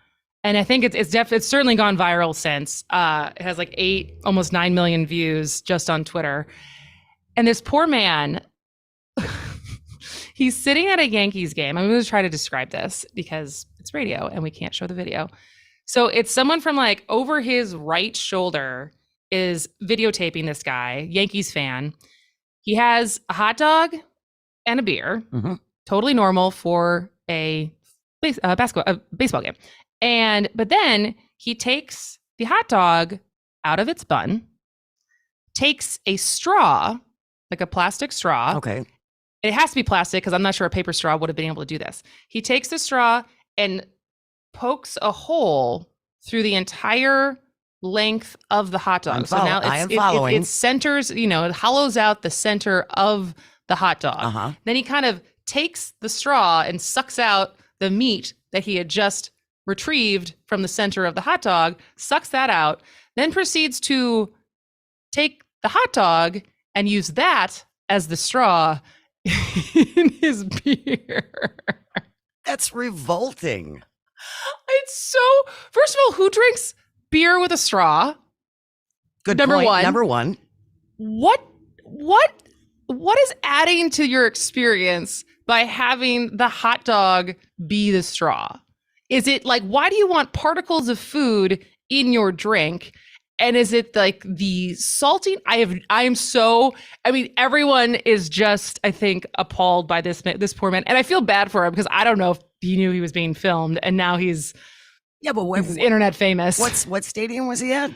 Speaker 1: and I think it's certainly gone viral since. It has like almost 9 million views just on Twitter. And this poor man, he's sitting at a Yankees game. I'm going to try to describe this because it's radio and we can't show the video. So it's someone from like over his right shoulder is videotaping this guy, Yankees fan. He has a hot dog and a beer, totally normal for a baseball game. But then he takes the hot dog out of its bun, takes a straw, like a plastic straw.
Speaker 2: Okay.
Speaker 1: It has to be plastic because I'm not sure a paper straw would have been able to do this. He takes the straw and pokes a hole through the entire length of the hot dog. So now it centers, it hollows out the center of the hot dog. Then he kind of takes the straw and sucks out the meat that he had just retrieved from the center of the hot dog, sucks that out, then proceeds to take the hot dog and use that as the straw in his beer.
Speaker 2: That's revolting.
Speaker 1: It's so, first of all, who drinks beer with a straw?
Speaker 2: Good
Speaker 1: Number
Speaker 2: point.
Speaker 1: one.
Speaker 2: Number one.
Speaker 1: What is adding to your experience by having the hot dog be the straw? Is it like, why do you want particles of food in your drink? And is it like the salting? Everyone is just, I think, appalled by this poor man. And I feel bad for him because I don't know if he knew he was being filmed and now he's internet famous.
Speaker 2: What stadium was he at?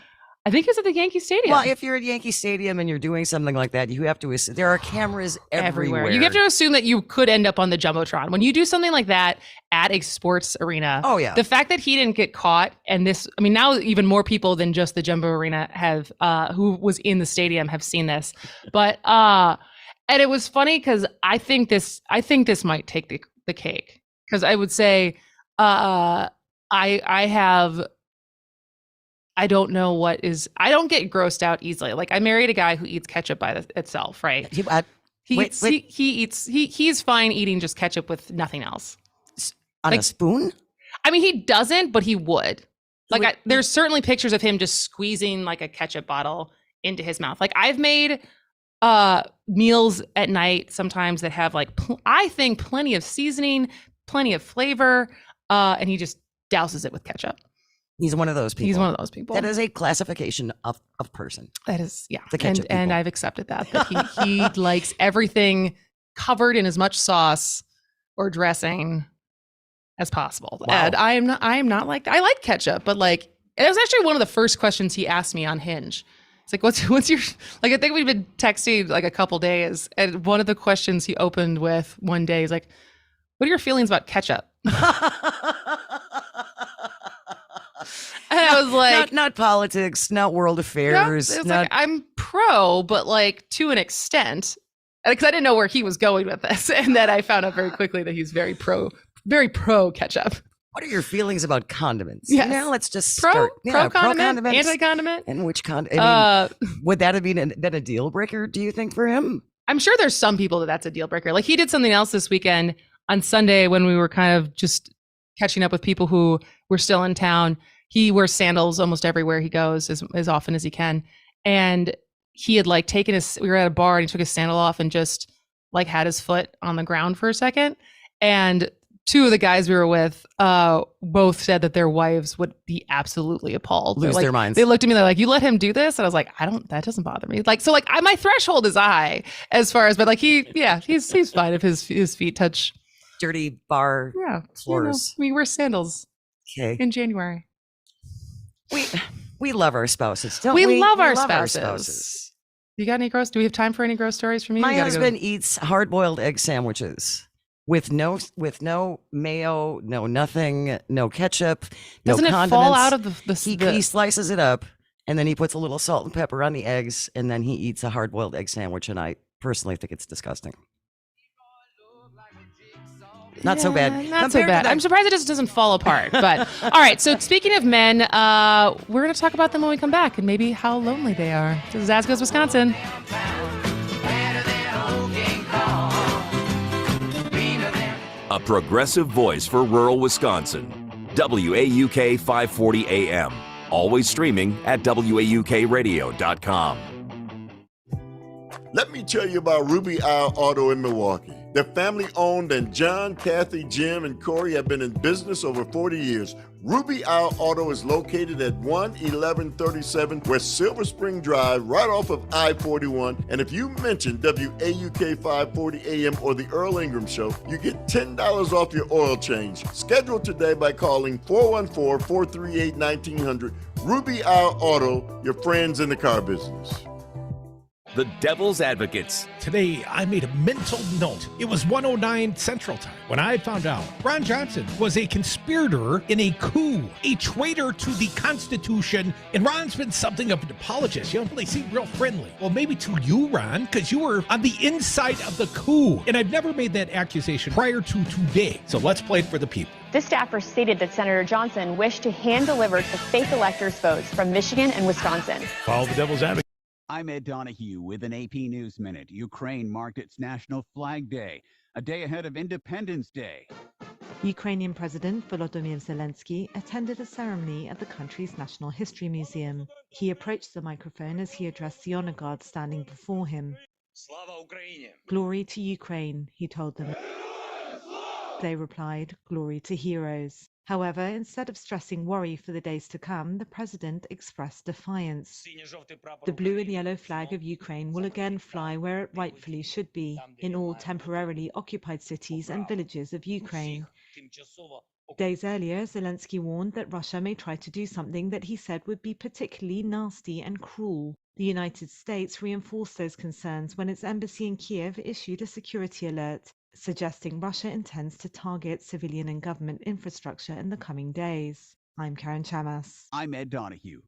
Speaker 1: I think he was at the Yankee Stadium.
Speaker 2: Well, if you're at Yankee Stadium and you're doing something like that, you have to assume there are cameras everywhere.
Speaker 1: You have to assume that you could end up on the Jumbotron. When you do something like that at a sports arena, the fact that he didn't get caught, and now even more people than just the Jumbo Arena have, who was in the stadium have seen this. But, and it was funny because I think this might take the cake. Because I would say, I don't know what is. I don't get grossed out easily. Like I married a guy who eats ketchup by itself, right? He's fine eating just ketchup with nothing else.
Speaker 2: On a spoon?
Speaker 1: I mean, he doesn't, but he would. Like there's certainly pictures of him just squeezing like a ketchup bottle into his mouth. Like I've made meals at night sometimes that have like I think plenty of seasoning, plenty of flavor, and he just douses it with ketchup.
Speaker 2: He's one of those people.
Speaker 1: He's one of those people.
Speaker 2: That is a classification of person.
Speaker 1: That is, yeah.
Speaker 2: The ketchup
Speaker 1: and I've accepted that he likes everything covered in as much sauce or dressing as possible.
Speaker 2: Wow.
Speaker 1: And I am not like that. I like ketchup, but like it was actually one of the first questions he asked me on Hinge. It's like, what's your, like, I think we've been texting like a couple days, and one of the questions he opened with one day is like, what are your feelings about ketchup? And I was like,
Speaker 2: not politics, not world affairs.
Speaker 1: It was like, I'm pro, but like to an extent, because I didn't know where he was going with this, and then I found out very quickly that he's very pro ketchup.
Speaker 2: What are your feelings about condiments?
Speaker 1: Yes.
Speaker 2: Now let's just start.
Speaker 1: Pro condiment, anti-condiment.
Speaker 2: And which condiment? Would that have been a deal breaker, do you think, for him?
Speaker 1: I'm sure there's some people that's a deal breaker. Like he did something else this weekend on Sunday when we were kind of just catching up with people who were still in town. He wears sandals almost everywhere he goes as often as he can. And he had like we were at a bar and he took his sandal off and just like had his foot on the ground for a second. And two of the guys we were with both said that their wives would be absolutely appalled.
Speaker 2: Lose their minds.
Speaker 1: They looked at me, they're like, you let him do this? And I was like, that doesn't bother me. Like, so like my threshold is high as far as, but like he's fine if his feet touch
Speaker 2: dirty bar floors.
Speaker 1: We wear sandals in January.
Speaker 2: We love our spouses, don't we?
Speaker 1: We love our spouses. You got any gross? Do we have time for any gross stories from you?
Speaker 2: My husband eats hard-boiled egg sandwiches with no mayo, no nothing, no ketchup,
Speaker 1: Doesn't
Speaker 2: no
Speaker 1: it
Speaker 2: condiments.
Speaker 1: fall out of
Speaker 2: He slices it up and then he puts a little salt and pepper on the eggs and then he eats a hard-boiled egg sandwich, and I personally think it's disgusting. Not so bad.
Speaker 1: Not so bad. I'm surprised it just doesn't fall apart. But all right. So speaking of men, we're going to talk about them when we come back and maybe how lonely they are. This is As Goes Wisconsin.
Speaker 6: A progressive voice for rural Wisconsin. WAUK 540 AM. Always streaming at WAUKradio.com.
Speaker 7: Let me tell you about Ruby Isle Auto in Milwaukee. They're family owned, and John, Kathy, Jim, and Corey have been in business over 40 years. Ruby Isle Auto is located at 11137 West Silver Spring Drive, right off of I-41. And if you mention WAUK 540 AM or the Earl Ingram Show, you get $10 off your oil change. Schedule today by calling 414-438-1900. Ruby Isle Auto, your friends in the car business.
Speaker 6: The Devil's Advocates.
Speaker 3: Today, I made a mental note. It was 1:09 Central Time when I found out Ron Johnson was a conspirator in a coup, a traitor to the Constitution, and Ron's been something of an apologist. You know, they seem real friendly. Well, maybe to you, Ron, because you were on the inside of the coup, and I've never made that accusation prior to today. So let's play it for the people.
Speaker 8: This staffer stated that Senator Johnson wished to hand-deliver the fake electors' votes from Michigan and Wisconsin.
Speaker 3: Follow the Devil's Advocate.
Speaker 9: I'm Ed Donahue with an AP News Minute. Ukraine marked its National Flag Day, a day ahead of Independence Day.
Speaker 16: Ukrainian President Volodymyr Zelensky attended a ceremony at the country's National History Museum. He approached the microphone as he addressed the honor guard standing before him. Glory to Ukraine, he told them. They replied, glory to heroes. However, instead of stressing worry for the days to come, the president expressed defiance. The blue and yellow flag of Ukraine will again fly where it rightfully should be, in all temporarily occupied cities and villages of Ukraine. Days earlier, Zelensky warned that Russia may try to do something that he said would be particularly nasty and cruel. The United States reinforced those concerns when its embassy in Kiev issued a security alert, suggesting Russia intends to target civilian and government infrastructure in the coming days. I'm Karen Chamas.
Speaker 9: I'm Ed Donahue.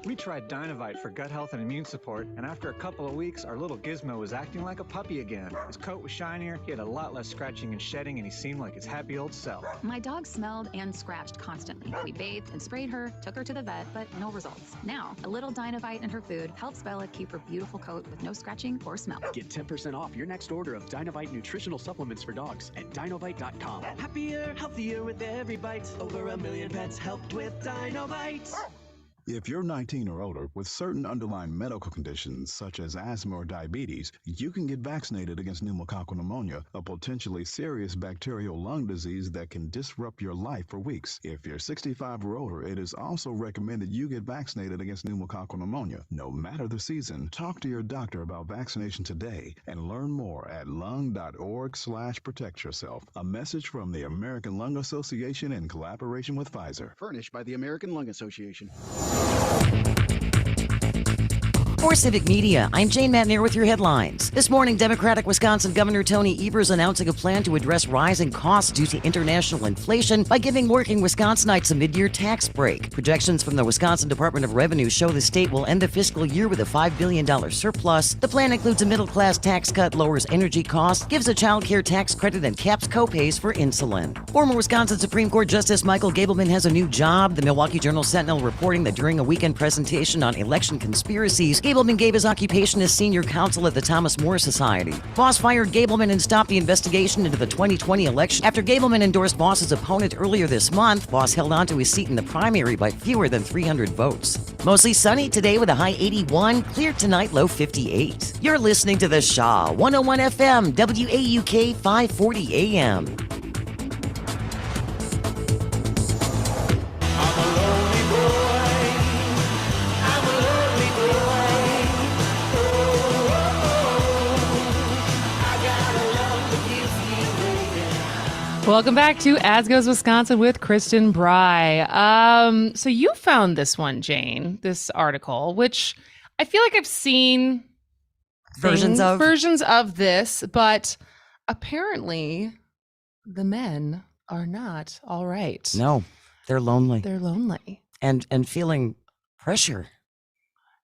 Speaker 10: We tried Dynovite for gut health and immune support, and after a couple of weeks, our little Gizmo was acting like a puppy again. His coat was shinier, he had a lot less scratching and shedding, and he seemed like his happy old self.
Speaker 11: My dog smelled and scratched constantly. We bathed and sprayed her, took her to the vet, but no results. Now, a little Dynovite in her food helps Bella keep her beautiful coat with no scratching or smell.
Speaker 12: Get 10% off your next order of Dynovite nutritional supplements for dogs at Dynovite.com. Happier, healthier with every bite. Over 1 million pets helped with Dynovite.
Speaker 13: If you're 19 or older with certain underlying medical conditions such as asthma or diabetes, you can get vaccinated against pneumococcal pneumonia, a potentially serious bacterial lung disease that can disrupt your life for weeks. If you're 65 or older, it is also recommended you get vaccinated against pneumococcal pneumonia. No matter the season, talk to your doctor about vaccination today and learn more at lung.org/protect yourself. A message from the American Lung Association in collaboration with Pfizer.
Speaker 12: Furnished by the American Lung Association.
Speaker 2: For Civic Media, I'm Jane Matnair with your headlines. This morning, Democratic Wisconsin Governor Tony Evers announcing a plan to address rising costs due to international inflation by giving working Wisconsinites a mid-year tax break. Projections from the Wisconsin Department of Revenue show the state will end the fiscal year with a $5 billion surplus. The plan includes a middle-class tax cut, lowers energy costs, gives a child care tax credit, and caps co-pays for insulin. Former Wisconsin Supreme Court Justice Michael Gableman has a new job. The Milwaukee Journal-Sentinel reporting that during a weekend presentation on election conspiracies, Gableman gave his occupation as senior counsel at the Thomas More Society. Voss fired Gableman and stopped the investigation into the 2020 election. After Gableman endorsed Voss's opponent earlier this month, Voss held on to his seat in the primary by fewer than 300 votes. Mostly sunny today with a high 81, clear tonight, low 58. You're listening to The Shaw, 101 FM, WAUK 540 AM.
Speaker 1: Welcome back to As Goes Wisconsin with Kristin Brey. So you found this one, Jane, this article, which I feel like I've seen versions of this, but apparently the men are not all right.
Speaker 2: No, they're lonely.
Speaker 1: They're lonely.
Speaker 2: And feeling pressure.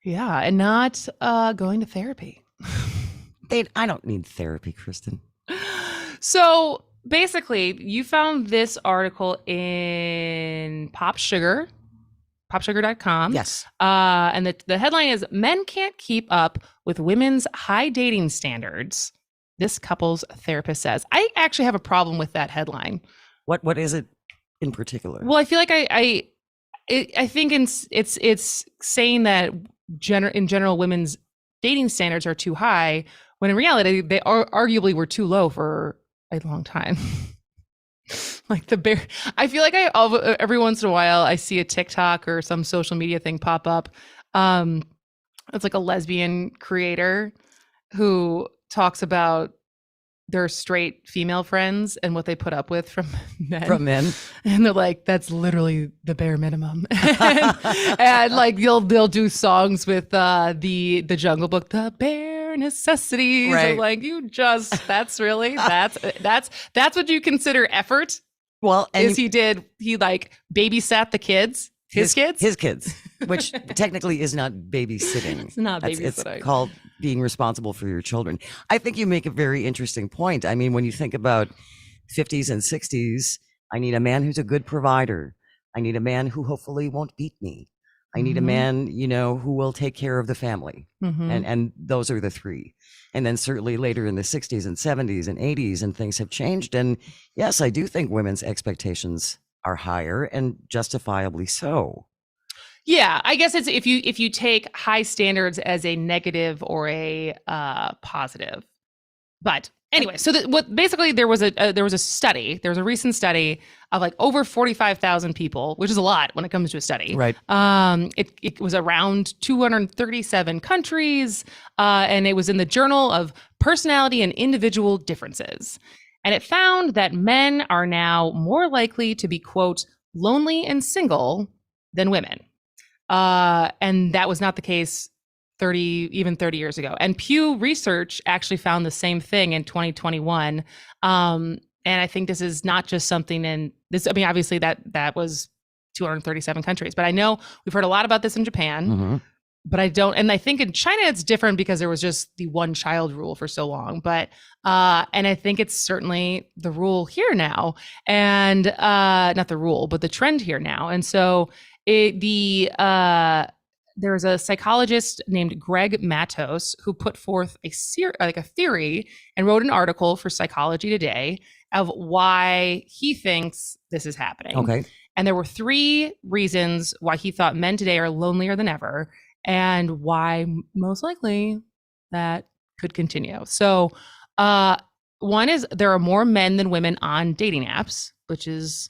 Speaker 1: Yeah, and not going to therapy.
Speaker 2: I don't need therapy, Kristin.
Speaker 1: So basically, you found this article in popsugar.com.
Speaker 2: Yes.
Speaker 1: And the headline is, Men Can't Keep Up with Women's High Dating Standards, This Couple's Therapist Says. I actually have a problem with that headline.
Speaker 2: What is it in particular?
Speaker 1: Well, I feel like I think it's saying that in general, women's dating standards are too high, when in reality, they arguably were too low for a long time. Like I feel like every once in a while I see a TikTok or some social media thing pop up. It's like a lesbian creator who talks about their straight female friends and what they put up with from men. And they're like, that's literally the bare minimum. and like they'll do songs with the Jungle Book, the bare necessities.
Speaker 2: Right.
Speaker 1: I'm like, that's what you consider effort?
Speaker 2: Well, and
Speaker 1: he like babysat the kids, his kids,
Speaker 2: which technically is not babysitting.
Speaker 1: It's not babysitting.
Speaker 2: It's called being responsible for your children. I think you make a very interesting point. I mean, when you think about 50s and 60s, I need a man who's a good provider. I need a man who hopefully won't beat me. I need a man, who will take care of the family. And those are the three. And then certainly later in the 60s and 70s and 80s and things have changed. And yes, I do think women's expectations are higher, and justifiably so.
Speaker 1: Yeah, I guess it's if you take high standards as a negative or a positive. But anyway, so there was a study. There was a recent study of like over 45,000 people, which is a lot when it comes to a study.
Speaker 2: Right.
Speaker 1: It was around 237 countries, and it was in the Journal of Personality and Individual Differences. And it found that men are now more likely to be, quote, lonely and single than women. And that was not the case 30 years ago. And Pew Research actually found the same thing in 2021. And I think this is not just something obviously that was 237 countries, but I know we've heard a lot about this in Japan, but I think in China it's different because there was just the one child rule for so long, but, and I think it's certainly the rule here now, and, not the rule, but the trend here now. And so there's a psychologist named Greg Matos who put forth a theory and wrote an article for Psychology Today of why he thinks this is happening.
Speaker 2: Okay.
Speaker 1: And there were 3 reasons why he thought men today are lonelier than ever, and why most likely that could continue. So one is there are more men than women on dating apps, which is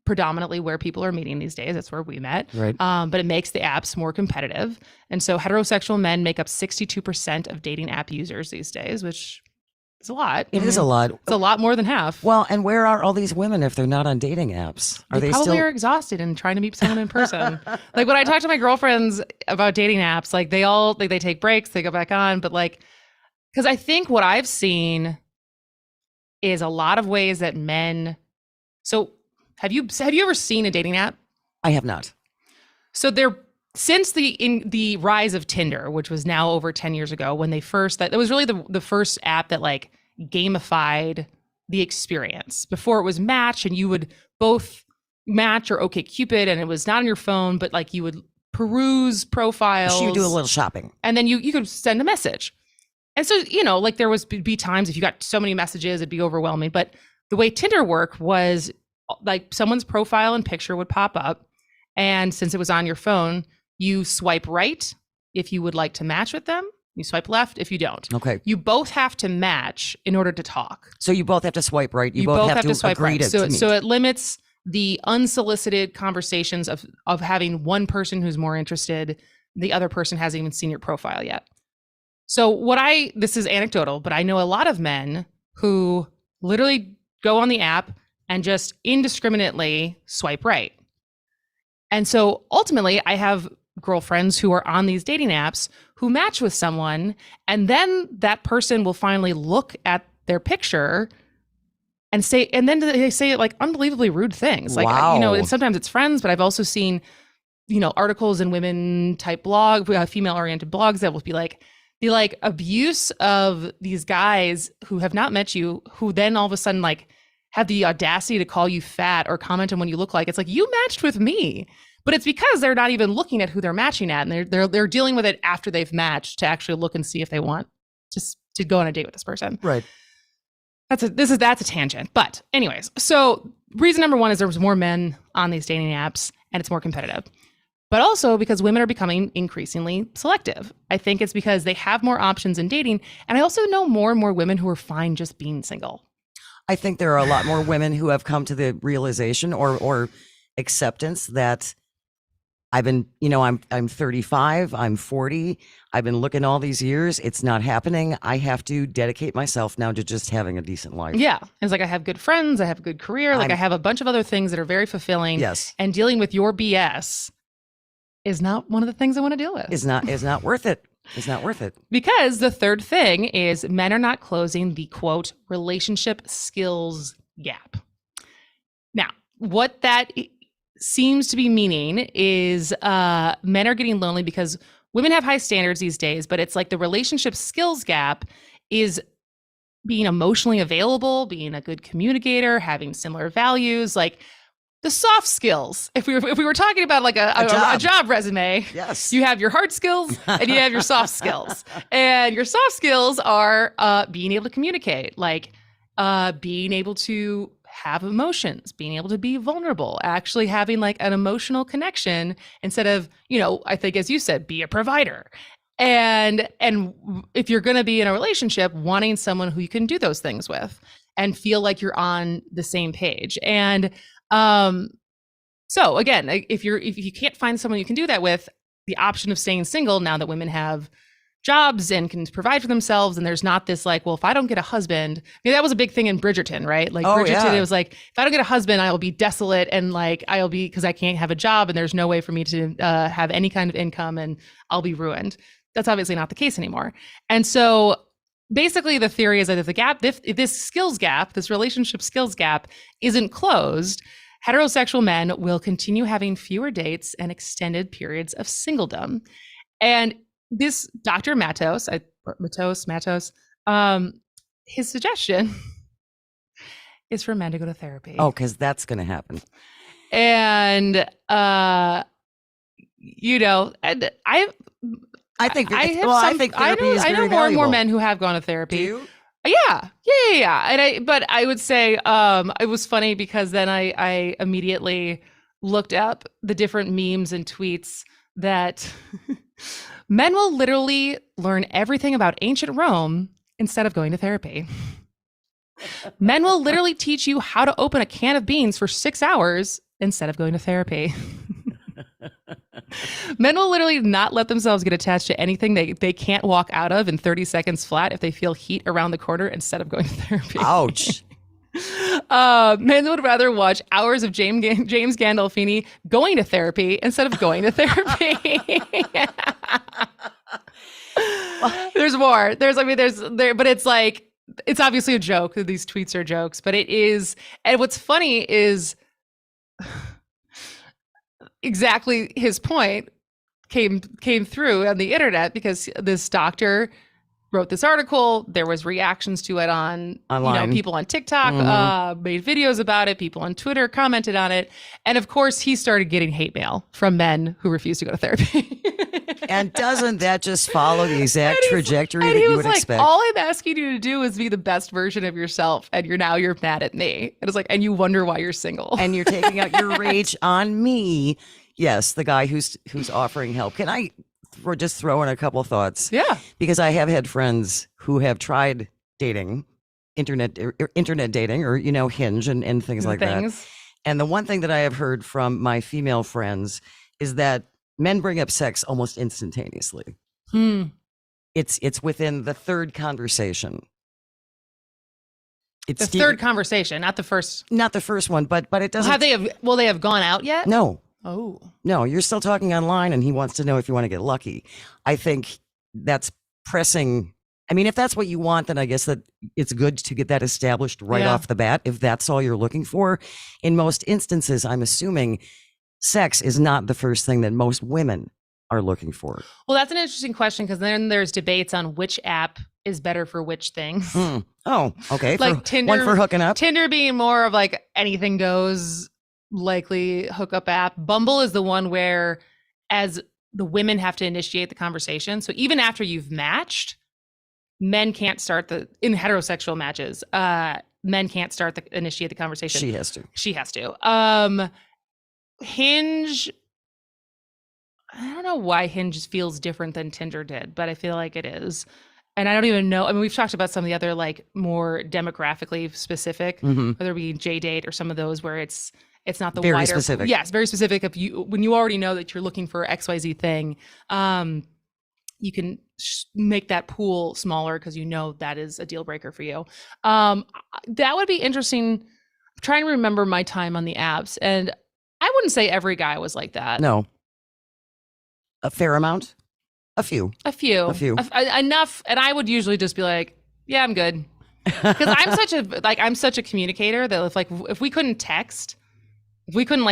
Speaker 1: predominantly where people are meeting these days. That's where we met.
Speaker 2: Right.
Speaker 1: But it makes the apps more competitive. And so heterosexual men make up 62% of dating app users these days, which is a lot.
Speaker 2: It is a lot.
Speaker 1: It's a lot more than half.
Speaker 2: Well, and where are all these women if they're not on dating apps? Are
Speaker 1: They probably are exhausted and trying to meet someone in person. Like when I talk to my girlfriends about dating apps, like they all they take breaks, they go back on, but like, because I think what I've seen is a lot of ways that men. So have you ever seen a dating app?
Speaker 2: I have not.
Speaker 1: So since the rise of Tinder, which was now over 10 years ago, when that was really the first app that like gamified the experience. Before it was Match, and you would both match or OkCupid, and it was not on your phone, but like you would peruse profiles.
Speaker 2: So you do a little shopping.
Speaker 1: And then you could send a message. And so, like there be times if you got so many messages, it'd be overwhelming. But the way Tinder worked was like someone's profile and picture would pop up. And since it was on your phone, you swipe right if you would like to match with them. You swipe left if you don't.
Speaker 2: Okay.
Speaker 1: You both have to match in order to talk.
Speaker 2: So you both have to swipe right. You both have to
Speaker 1: swipe
Speaker 2: agree
Speaker 1: right.
Speaker 2: to meet.
Speaker 1: So it limits the unsolicited conversations of having one person who's more interested. The other person hasn't even seen your profile yet. So this is anecdotal, but I know a lot of men who literally go on the app and just indiscriminately swipe right. And so ultimately I have girlfriends who are on these dating apps who match with someone, and then that person will finally look at their picture and then they say like unbelievably rude things. Like,
Speaker 2: wow.
Speaker 1: And sometimes it's friends, but I've also seen, articles in women type female oriented blogs that will be like, the abuse of these guys who have not met you, who then all of a sudden like have the audacity to call you fat or comment on what you look like. It's like, you matched with me. But it's because they're not even looking at who they're matching at, and they're dealing with it after they've matched to actually look and see if they want to go on a date with this person.
Speaker 2: Right.
Speaker 1: That's a tangent. But anyways, so reason number one is there was more men on these dating apps and it's more competitive. But also because women are becoming increasingly selective. I think it's because they have more options in dating. And I also know more and more women who are fine just being single.
Speaker 2: I think there are a lot more women who have come to the realization or acceptance that I've been, I'm 35, I'm 40. I've been looking all these years. It's not happening. I have to dedicate myself now to just having a decent life.
Speaker 1: Yeah. It's like I have good friends. I have a good career. I have a bunch of other things that are very fulfilling.
Speaker 2: Yes.
Speaker 1: And dealing with your BS is not one of the things I want to deal with.
Speaker 2: It's not worth it. It's not worth it.
Speaker 1: Because the third thing is men are not closing the, quote, relationship skills gap. Now, what that seems to be meaning is men are getting lonely because women have high standards these days, but it's like the relationship skills gap is being emotionally available, being a good communicator, having similar values. Like the soft skills. If we were talking about like a job resume,
Speaker 2: yes,
Speaker 1: you have your hard skills and you have your soft skills. And your soft skills are being able to communicate, like being able to have emotions, being able to be vulnerable, actually having like an emotional connection instead of, I think as you said, be a provider. And if you're going to be in a relationship, wanting someone who you can do those things with and feel like you're on the same page. And so again, if you can't find someone you can do that with, the option of staying single now that women have jobs and can provide for themselves, and there's not this like, well, if I don't get a husband, that was a big thing in Bridgerton, right? Like Bridgerton, it was like, if I don't get a husband, I'll be desolate, and like because I can't have a job and there's no way for me to have any kind of income, and I'll be ruined. That's obviously not the case anymore. And so basically the theory is that if this skills gap, this relationship skills gap isn't closed, heterosexual men will continue having fewer dates and extended periods of singledom. And this Dr. Matos, his suggestion is for men to go to therapy.
Speaker 2: Oh, because that's going to happen.
Speaker 1: And, and I think
Speaker 2: therapy is very
Speaker 1: I know more and more
Speaker 2: valuable.
Speaker 1: men who have gone to therapy.
Speaker 2: Do you?
Speaker 1: Yeah. But I would say it was funny because then I immediately looked up the different memes and tweets that men will literally learn everything about ancient Rome instead of going to therapy. Men will literally teach you how to open a can of beans for 6 hours instead of going to therapy. Men will literally not let themselves get attached to anything they can't walk out of in 30 seconds flat if they feel heat around the corner instead of going to therapy.
Speaker 2: Ouch.
Speaker 1: Men would rather watch hours of James Gandolfini going to therapy instead of going to therapy. There's more. But it's like, it's obviously a joke. These tweets are jokes, but it is. And what's funny is exactly his point came through on the internet because this doctor wrote this article. There was reactions to it online. People on TikTok made videos about it. People on Twitter commented on it. And of course, he started getting hate mail from men who refuse to go to therapy.
Speaker 2: And doesn't that just follow the exact trajectory that you would expect?
Speaker 1: All I'm asking you to do is be the best version of yourself. And you're mad at me. And it's like, and you wonder why you're single.
Speaker 2: And you're taking out your rage on me. Yes, the guy who's offering help. Can I just throw in a couple thoughts?
Speaker 1: Yeah.
Speaker 2: Because I have had friends who have tried dating, internet dating, or, Hinge and things like that. And the one thing that I have heard from my female friends is that men bring up sex almost instantaneously. It's within the third conversation.
Speaker 1: It's the third conversation, not the first.
Speaker 2: Not the first one, but it doesn't.
Speaker 1: Will they have gone out yet?
Speaker 2: No.
Speaker 1: Oh.
Speaker 2: No, you're still talking online and he wants to know if you want to get lucky. I think that's pressing. I mean, if that's what you want, then I guess that it's good to get that established right off the bat, if that's all you're looking for. In most instances, I'm assuming sex is not the first thing that most women are looking for.
Speaker 1: Well, that's an interesting question because then there's debates on which app is better for which things.
Speaker 2: Oh, okay.
Speaker 1: Like Tinder,
Speaker 2: one for hooking up.
Speaker 1: Tinder being more of like anything goes, likely hookup app. Bumble is the one where as the women have to initiate the conversation. So even after you've matched, men can't start in heterosexual matches. Men can't initiate the conversation. She has to. Hinge, I don't know why Hinge feels different than Tinder did, but I feel like it is. And I don't even know. I mean, we've talked about some of the other like more demographically specific, whether it be J-Date or some of those where it's not the
Speaker 2: very
Speaker 1: wider.
Speaker 2: Specific.
Speaker 1: Yes, very specific. When you already know that you're looking for XYZ thing, you can make that pool smaller because you know that is a deal breaker for you. That would be interesting. I'm trying to remember my time on the apps, and I wouldn't say every guy was like that.
Speaker 2: No. A fair amount? A few.
Speaker 1: Enough. And I would usually just be like, yeah, I'm good. Because I'm such a communicator that if we couldn't text, if we couldn't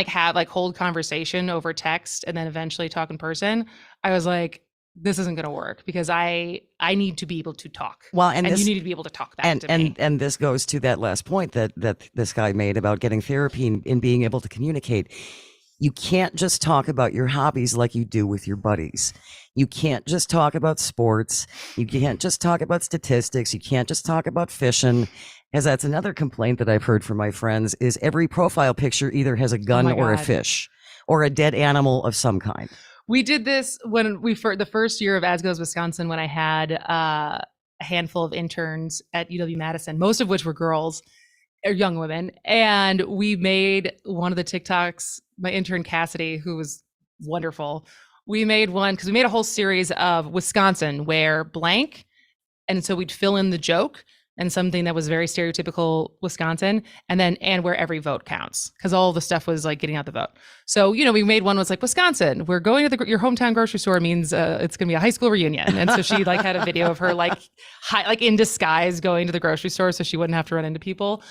Speaker 1: hold conversation over text and then eventually talk in person, I was like, this isn't going to work because I need to be able to talk.
Speaker 2: Well, and this,
Speaker 1: you need to be able to talk back to me.
Speaker 2: And this goes to that last point that this guy made about getting therapy and being able to communicate. You can't just talk about your hobbies like you do with your buddies. You can't just talk about sports. You can't just talk about statistics. You can't just talk about fishing. Because that's another complaint that I've heard from my friends is every profile picture either has a gun or a fish or a dead animal of some kind.
Speaker 1: We did this when the first year of As Goes Wisconsin, when I had a handful of interns at UW-Madison, most of which were girls or young women. And we made one of the TikToks, my intern Cassidy, who was wonderful. We made one because we made a whole series of Wisconsin where blank. And so we'd fill in the joke and something that was very stereotypical Wisconsin, and where every vote counts, because all the stuff was like getting out the vote. So, we made one was like, Wisconsin, we're going to your hometown grocery store means it's going to be a high school reunion. And so she like had a video of her like in disguise going to the grocery store so she wouldn't have to run into people.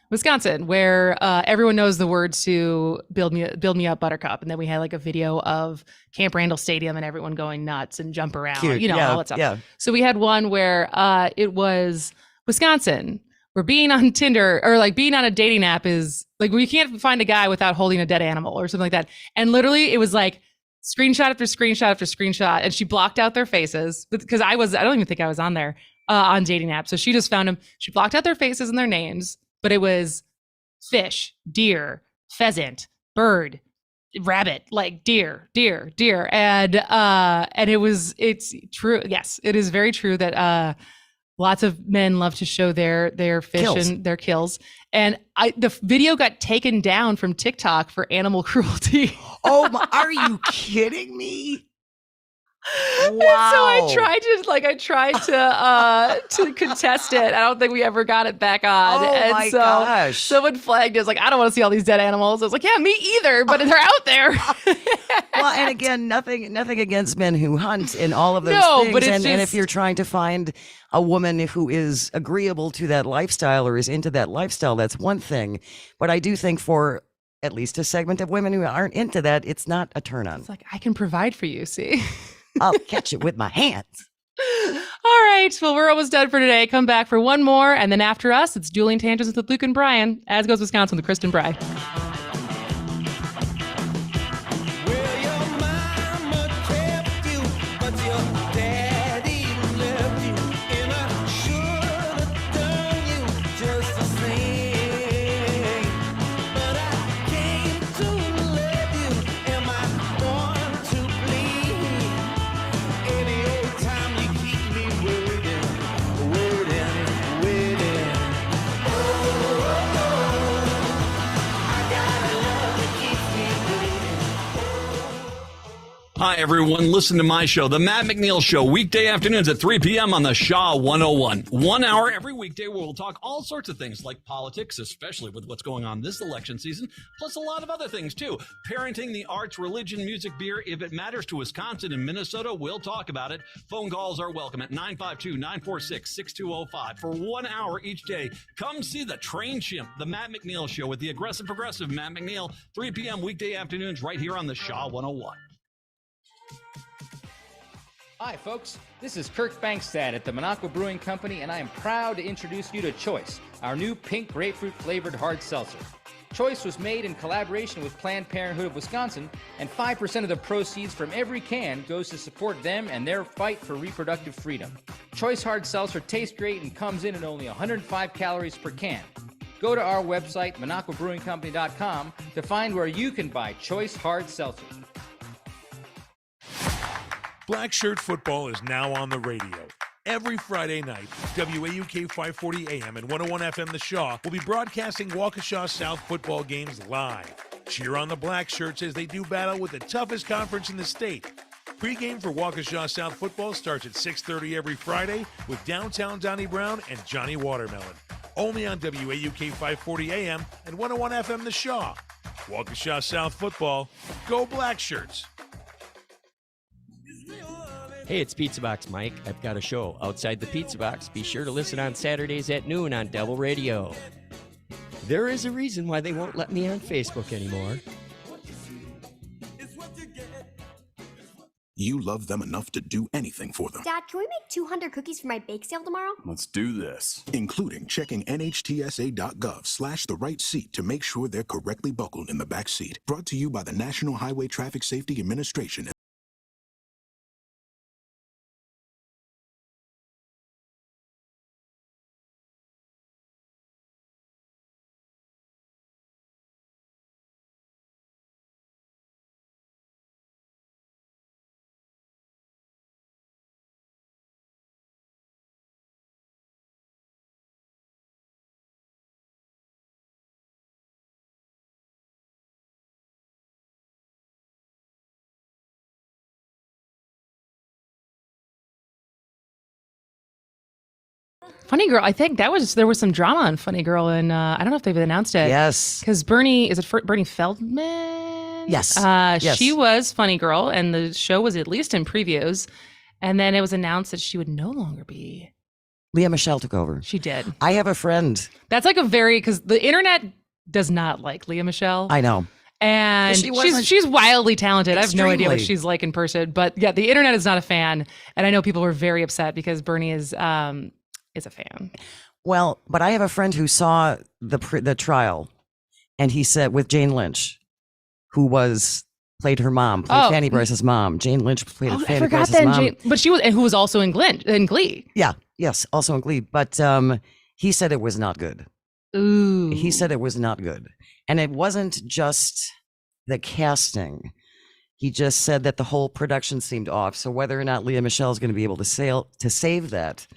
Speaker 1: Wisconsin, where everyone knows the words to build me up Buttercup. And then we had like a video of Camp Randall Stadium and everyone going nuts and jump around,
Speaker 2: Cute.
Speaker 1: all that stuff.
Speaker 2: Yeah.
Speaker 1: So we had one where it was Wisconsin, where being on Tinder or like being on a dating app is like, we can't find a guy without holding a dead animal or something like that. And literally it was like screenshot after screenshot after screenshot. And she blocked out their faces because I don't even think I was on there on dating apps. So she just found them. She blocked out their faces and their names. But it was fish, deer, pheasant, bird, rabbit, like deer. And it's true. Yes, it is very true that lots of men love to show their fish
Speaker 2: Kills.
Speaker 1: and their kills. And the video got taken down from TikTok for animal cruelty.
Speaker 2: Oh, are you kidding me? Wow.
Speaker 1: And so I tried to contest it. I don't think we ever got it back on.
Speaker 2: Oh
Speaker 1: and
Speaker 2: my
Speaker 1: so
Speaker 2: gosh.
Speaker 1: someone flagged it. I was like, I don't want to see all these dead animals. I was like, yeah, me either, but they're out there.
Speaker 2: Well, and again, nothing against men who hunt and all of those things.
Speaker 1: But
Speaker 2: and if you're trying to find a woman who is agreeable to that lifestyle or is into that lifestyle, that's one thing. But I do think for at least a segment of women who aren't into that, it's not a turn on.
Speaker 1: It's like, I can provide for you, see?
Speaker 2: I'll catch it with my hands.
Speaker 1: All right. Well, we're almost done for today. Come back for one more. And then after us, it's Dueling Tangents with Luke and Brian. As Goes Wisconsin with Kristin Brey.
Speaker 18: Hi, everyone. Listen to my show, The Matt McNeil Show, weekday afternoons at 3 p.m. on the Shaw 101. 1 hour every weekday where we'll talk all sorts of things like politics, especially with what's going on this election season, plus a lot of other things, too. Parenting, the arts, religion, music, beer. If it matters to Wisconsin and Minnesota, we'll talk about it. Phone calls are welcome at 952-946-6205 for 1 hour each day. Come see the train chimp, The Matt McNeil Show with the aggressive progressive Matt McNeil, 3 p.m. weekday afternoons right here on the Shaw 101.
Speaker 19: Hi, folks. This is Kirk Bankstad at the Minocqua Brewing Company, and I am proud to introduce you to Choice, our new pink grapefruit flavored hard seltzer. Choice was made in collaboration with Planned Parenthood of Wisconsin, and 5% of the proceeds from every can goes to support them and their fight for reproductive freedom. Choice hard seltzer tastes great and comes in at only 105 calories per can. Go to our website, MinocquaBrewingCompany.com, to find where you can buy Choice hard seltzer.
Speaker 3: Black Shirt Football is now on the radio. Every Friday night, WAUK 540 AM and 101 FM The Shaw will be broadcasting Waukesha South football games live. Cheer on the Black Shirts as they do battle with the toughest conference in the state. Pre-game for Waukesha South football starts at 6:30 every Friday with Downtown Donnie Brown and Johnny Watermelon. Only on WAUK 540 AM and 101 FM The Shaw. Waukesha South football, go Black Shirts.
Speaker 23: Hey, it's Pizza Box Mike. I've got a show outside the Pizza Box. Be sure to listen on Saturdays at noon on Devil Radio. There is a reason why they won't let me on Facebook anymore.
Speaker 5: You love them enough to do anything for them.
Speaker 20: Dad, can we make 200 cookies for my bake sale tomorrow?
Speaker 5: Let's do this. Including checking nhtsa.gov/the right seat to make sure they're correctly buckled in the back seat. Brought to you by the National Highway Traffic Safety Administration.
Speaker 1: Funny Girl, I think there was some drama on Funny Girl, and I don't know if they've announced it.
Speaker 2: Yes.
Speaker 1: Because Bernie Feldman?
Speaker 2: Yes.
Speaker 1: Yes.
Speaker 2: Yes.
Speaker 1: She was Funny Girl, and the show was at least in previews. And then it was announced that she would no longer be.
Speaker 2: Leah Michelle took over.
Speaker 1: She did.
Speaker 2: I have a friend.
Speaker 1: That's like because the internet does not like Leah Michelle.
Speaker 2: I know.
Speaker 1: And
Speaker 2: She wasn't-
Speaker 1: she's wildly talented. I have no idea what
Speaker 2: Extremely.
Speaker 1: she's like in person. But yeah, the internet is not a fan. And I know people were very upset because Bernie is a fan.
Speaker 2: Well, but I have a friend who saw the trial, and he said with Jane Lynch, who played her mom, played Fanny Bryce's mom. Jane Lynch played
Speaker 1: I
Speaker 2: Fanny
Speaker 1: forgot
Speaker 2: Bryce's
Speaker 1: that.
Speaker 2: mom.
Speaker 1: But she was, and who was also in Glee.
Speaker 2: Yeah, yes, also in Glee. But he said it was not good.
Speaker 1: Ooh.
Speaker 2: He said it was not good. And it wasn't just the casting. He just said that the whole production seemed off. So whether or not Leah Michelle is going to be able to save that,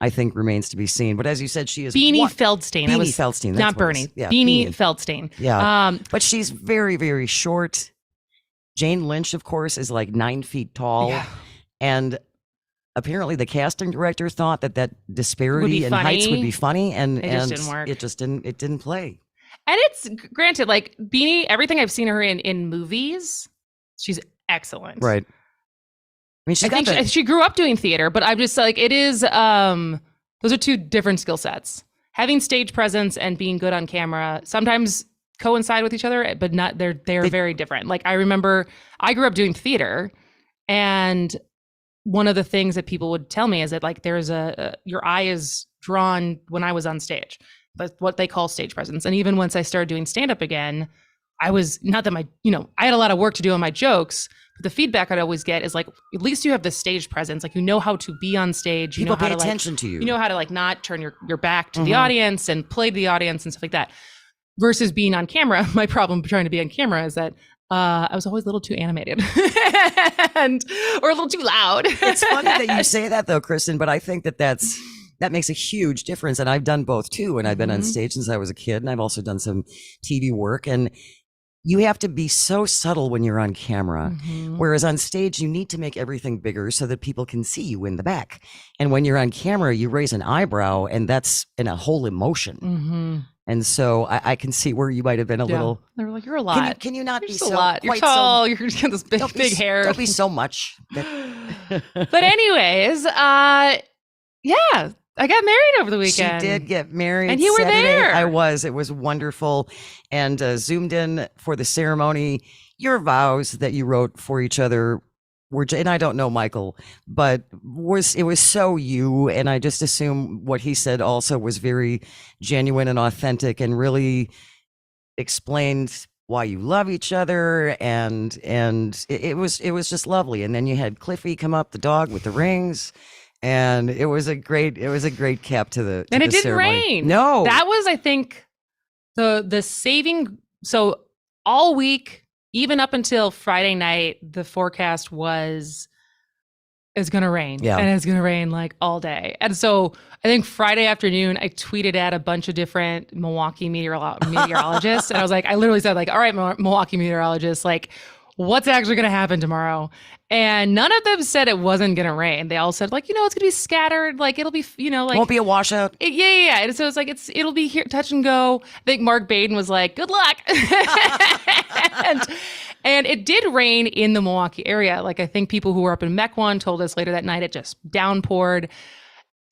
Speaker 2: I think remains to be seen. But as you said, she is
Speaker 1: Beanie Feldstein.
Speaker 2: Beanie Feldstein, that's
Speaker 1: not
Speaker 2: what it
Speaker 1: Bernie.
Speaker 2: is. Yeah,
Speaker 1: Beanie
Speaker 2: Beanie.
Speaker 1: Feldstein.
Speaker 2: Yeah. But she's very, very short. Jane Lynch, of course, is like 9 feet tall.
Speaker 1: Yeah.
Speaker 2: And apparently the casting director thought that disparity in heights would be funny. And
Speaker 1: It just didn't work.
Speaker 2: It just didn't play.
Speaker 1: And it's granted, like Beanie, everything I've seen her in movies, she's excellent.
Speaker 2: Right. I mean,
Speaker 1: I think she grew up doing theater, but I'm just like, it is, those are two different skill sets. Having stage presence and being good on camera sometimes coincide with each other, but not, they're very different. Like I remember I grew up doing theater, and one of the things that people would tell me is that like, there's your eye is drawn when I was on stage. That's what they call stage presence. And even once I started doing stand-up again, I was not that I had a lot of work to do on my jokes, but the feedback I'd always get is like, at least you have the stage presence. Like, you know how to be on stage.
Speaker 2: People
Speaker 1: know how
Speaker 2: pay
Speaker 1: to
Speaker 2: attention to you.
Speaker 1: You know how to like not turn your back to the
Speaker 2: Mhm.
Speaker 1: audience and play to the audience and stuff like that. Versus being on camera, my problem trying to be on camera is that I was always a little too animated or a little too loud.
Speaker 2: It's funny that you say that though, Kristin, but I think that makes a huge difference. And I've done both too. And I've been on stage since I was a kid, and I've also done some TV work. And you have to be so subtle when you're on camera. Whereas on stage, you need to make everything bigger so that people can see you in the back. And when you're on camera, you raise an eyebrow, and that's in a whole emotion. And so I can see where you might have been a little.
Speaker 1: They were like, you're a lot.
Speaker 2: Can you not
Speaker 1: You're
Speaker 2: be
Speaker 1: just
Speaker 2: so
Speaker 1: a lot. You're
Speaker 2: quite
Speaker 1: tall.
Speaker 2: So,
Speaker 1: you're just got this big hair.
Speaker 2: Don't be so much.
Speaker 1: But anyways, yeah, I got married over the weekend.
Speaker 2: She did get married.
Speaker 1: And you were
Speaker 2: Saturday.
Speaker 1: there.
Speaker 2: I was. It was wonderful. And zoomed in for the ceremony. Your vows that you wrote for each other were, and I don't know Michael, but it was so you. And I just assume what he said also was very genuine and authentic, and really explained why you love each other. And it was just lovely. And then you had Cliffy come up, the dog with the rings. And it was a great cap to the
Speaker 1: And it didn't
Speaker 2: ceremony.
Speaker 1: rain.
Speaker 2: No,
Speaker 1: that was, I think, the saving. So all week, even up until Friday night, the forecast was it's going to rain.
Speaker 2: Yeah.
Speaker 1: And it's going to rain like all day. And so I think Friday afternoon, I tweeted at a bunch of different Milwaukee meteorologists. And I was like, I literally said like, all right, Milwaukee meteorologists, like, what's actually going to happen tomorrow? And none of them said it wasn't going to rain. They all said like, it's going to be scattered. Like it'll be, like
Speaker 2: won't be a washout.
Speaker 1: Yeah. And so it's like, it'll be here, touch and go. I think Mark Baden was like, good luck. and it did rain in the Milwaukee area. Like I think people who were up in Mequon told us later that night, it just downpoured.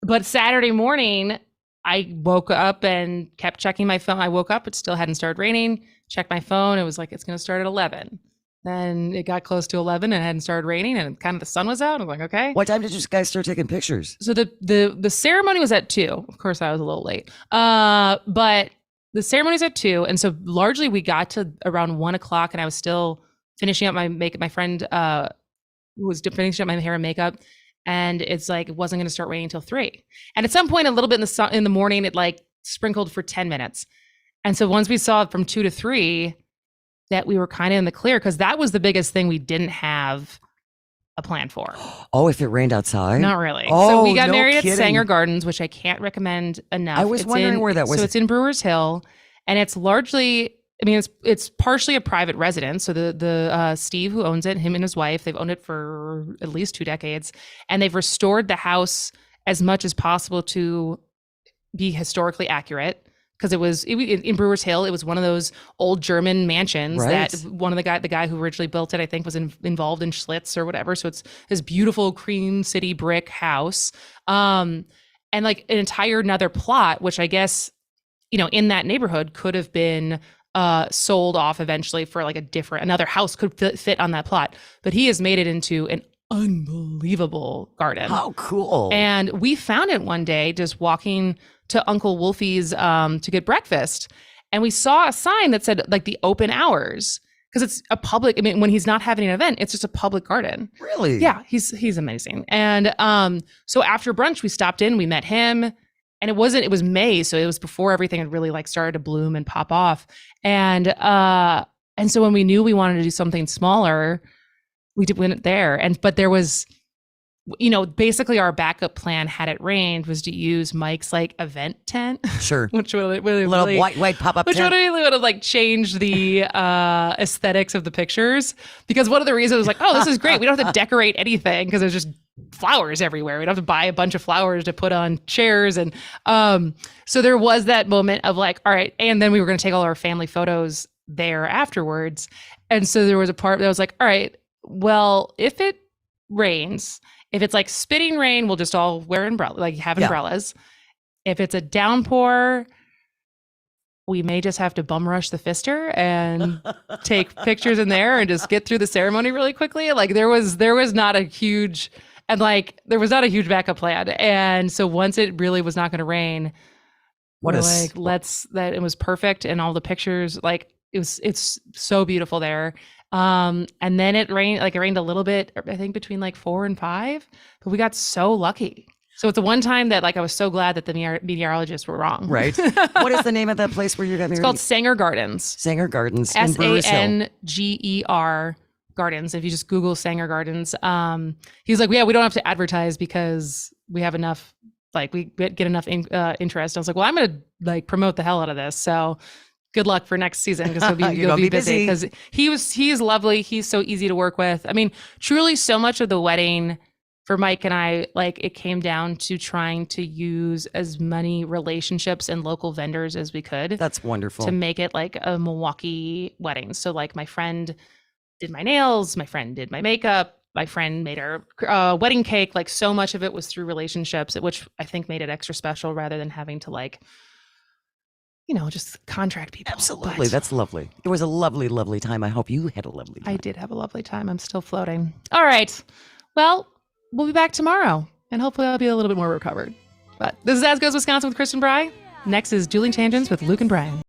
Speaker 1: But Saturday morning, I woke up and kept checking my phone. I woke up, it still hadn't started raining. Checked my phone. It was like, it's going to start at 11. Then it got close to 11 and it hadn't started raining and kind of the sun was out. I was like, okay.
Speaker 2: What time did you guys start taking pictures?
Speaker 1: So the ceremony was at 2. Of course, I was a little late. But the ceremony was at 2. And so largely we got to around 1 o'clock and I was still finishing up my makeup. My friend was finishing up my hair and makeup. And it's like, it wasn't going to start raining until 3. And at some point, a little bit in the morning, it like sprinkled for 10 minutes. And so once we saw from 2 to 3 that we were kind of in the clear, because that was the biggest thing we didn't have a plan for.
Speaker 2: Oh, if it rained outside?
Speaker 1: Not really.
Speaker 2: Oh,
Speaker 1: so we got
Speaker 2: no
Speaker 1: married
Speaker 2: kidding.
Speaker 1: at Sanger Gardens, which I can't recommend enough.
Speaker 2: I was wondering where that was.
Speaker 1: So it's in Brewers Hill, and it's largely, I mean, it's partially a private residence. So the Steve who owns it, him and his wife, they've owned it for at least 2 decades, and they've restored the house as much as possible to be historically accurate. Because it was in Brewers Hill, it was one of those old German mansions that one of the guy who originally built it, I think, was involved in Schlitz or whatever. So it's this beautiful Cream City brick house, and like an entire another plot, which I guess, you know, in that neighborhood could have been sold off eventually for like another house could fit on that plot. But he has made it into an unbelievable garden.
Speaker 2: How cool.
Speaker 1: And we found it one day just walking to Uncle Wolfie's to get breakfast. And we saw a sign that said like the open hours, because it's a public, I mean, when he's not having an event, it's just a public garden.
Speaker 2: Really?
Speaker 1: Yeah, he's amazing. And so after brunch, we stopped in, we met him, and it was May, so it was before everything had really like started to bloom and pop off. And so when we knew we wanted to do something smaller, we went there. But there was, you know, basically our backup plan had it rained was to use Mike's like event tent.
Speaker 2: Sure.
Speaker 1: Which would really
Speaker 2: little white pop-up
Speaker 1: which
Speaker 2: tent.
Speaker 1: really would have like changed the aesthetics of the pictures. Because one of the reasons was like, oh, this is great. We don't have to decorate anything because there's just flowers everywhere. We don't have to buy a bunch of flowers to put on chairs. And so there was that moment of like, all right. And then we were going to take all our family photos there afterwards. And so there was a part that was like, all right, well, if it rains, if it's like spitting rain, we'll just all wear umbrellas. If it's a downpour, we may just have to bum rush the Pfister and take pictures in there and just get through the ceremony really quickly. Like there was not a huge backup plan. And so once it really was not going to rain, it was perfect. And all the pictures, like it's so beautiful there. And then it rained a little bit, I think between like 4 and 5, but we got so lucky. So it's the one time that like I was so glad that the meteorologists were wrong.
Speaker 2: Right. What is the name of that place where you got married?
Speaker 1: It's called Sanger Gardens.
Speaker 2: Sanger Gardens in Brewers Hill.
Speaker 1: Sanger Gardens. If you just Google Sanger Gardens, he's like, yeah, we don't have to advertise because we have enough, like we get enough interest. I was like, well, I'm going to like promote the hell out of this. So good luck for next season because you'll be busy. Because he is lovely. He's so easy to work with. I mean, truly, so much of the wedding for Mike and I, like it came down to trying to use as many relationships and local vendors as we could.
Speaker 2: That's wonderful.
Speaker 1: To make it like a Milwaukee wedding. So like my friend did my nails, my friend did my makeup, my friend made our wedding cake. Like so much of it was through relationships, which I think made it extra special rather than having to like, you know, just contract people.
Speaker 2: Absolutely. That's lovely. It was a lovely, lovely time. I hope you had a lovely time.
Speaker 1: I did have a lovely time. I'm still floating. All right. Well, we'll be back tomorrow and hopefully I'll be a little bit more recovered. But this is As Goes Wisconsin with Kristin Brey. Next is Dueling Tangents with Luke and Brian.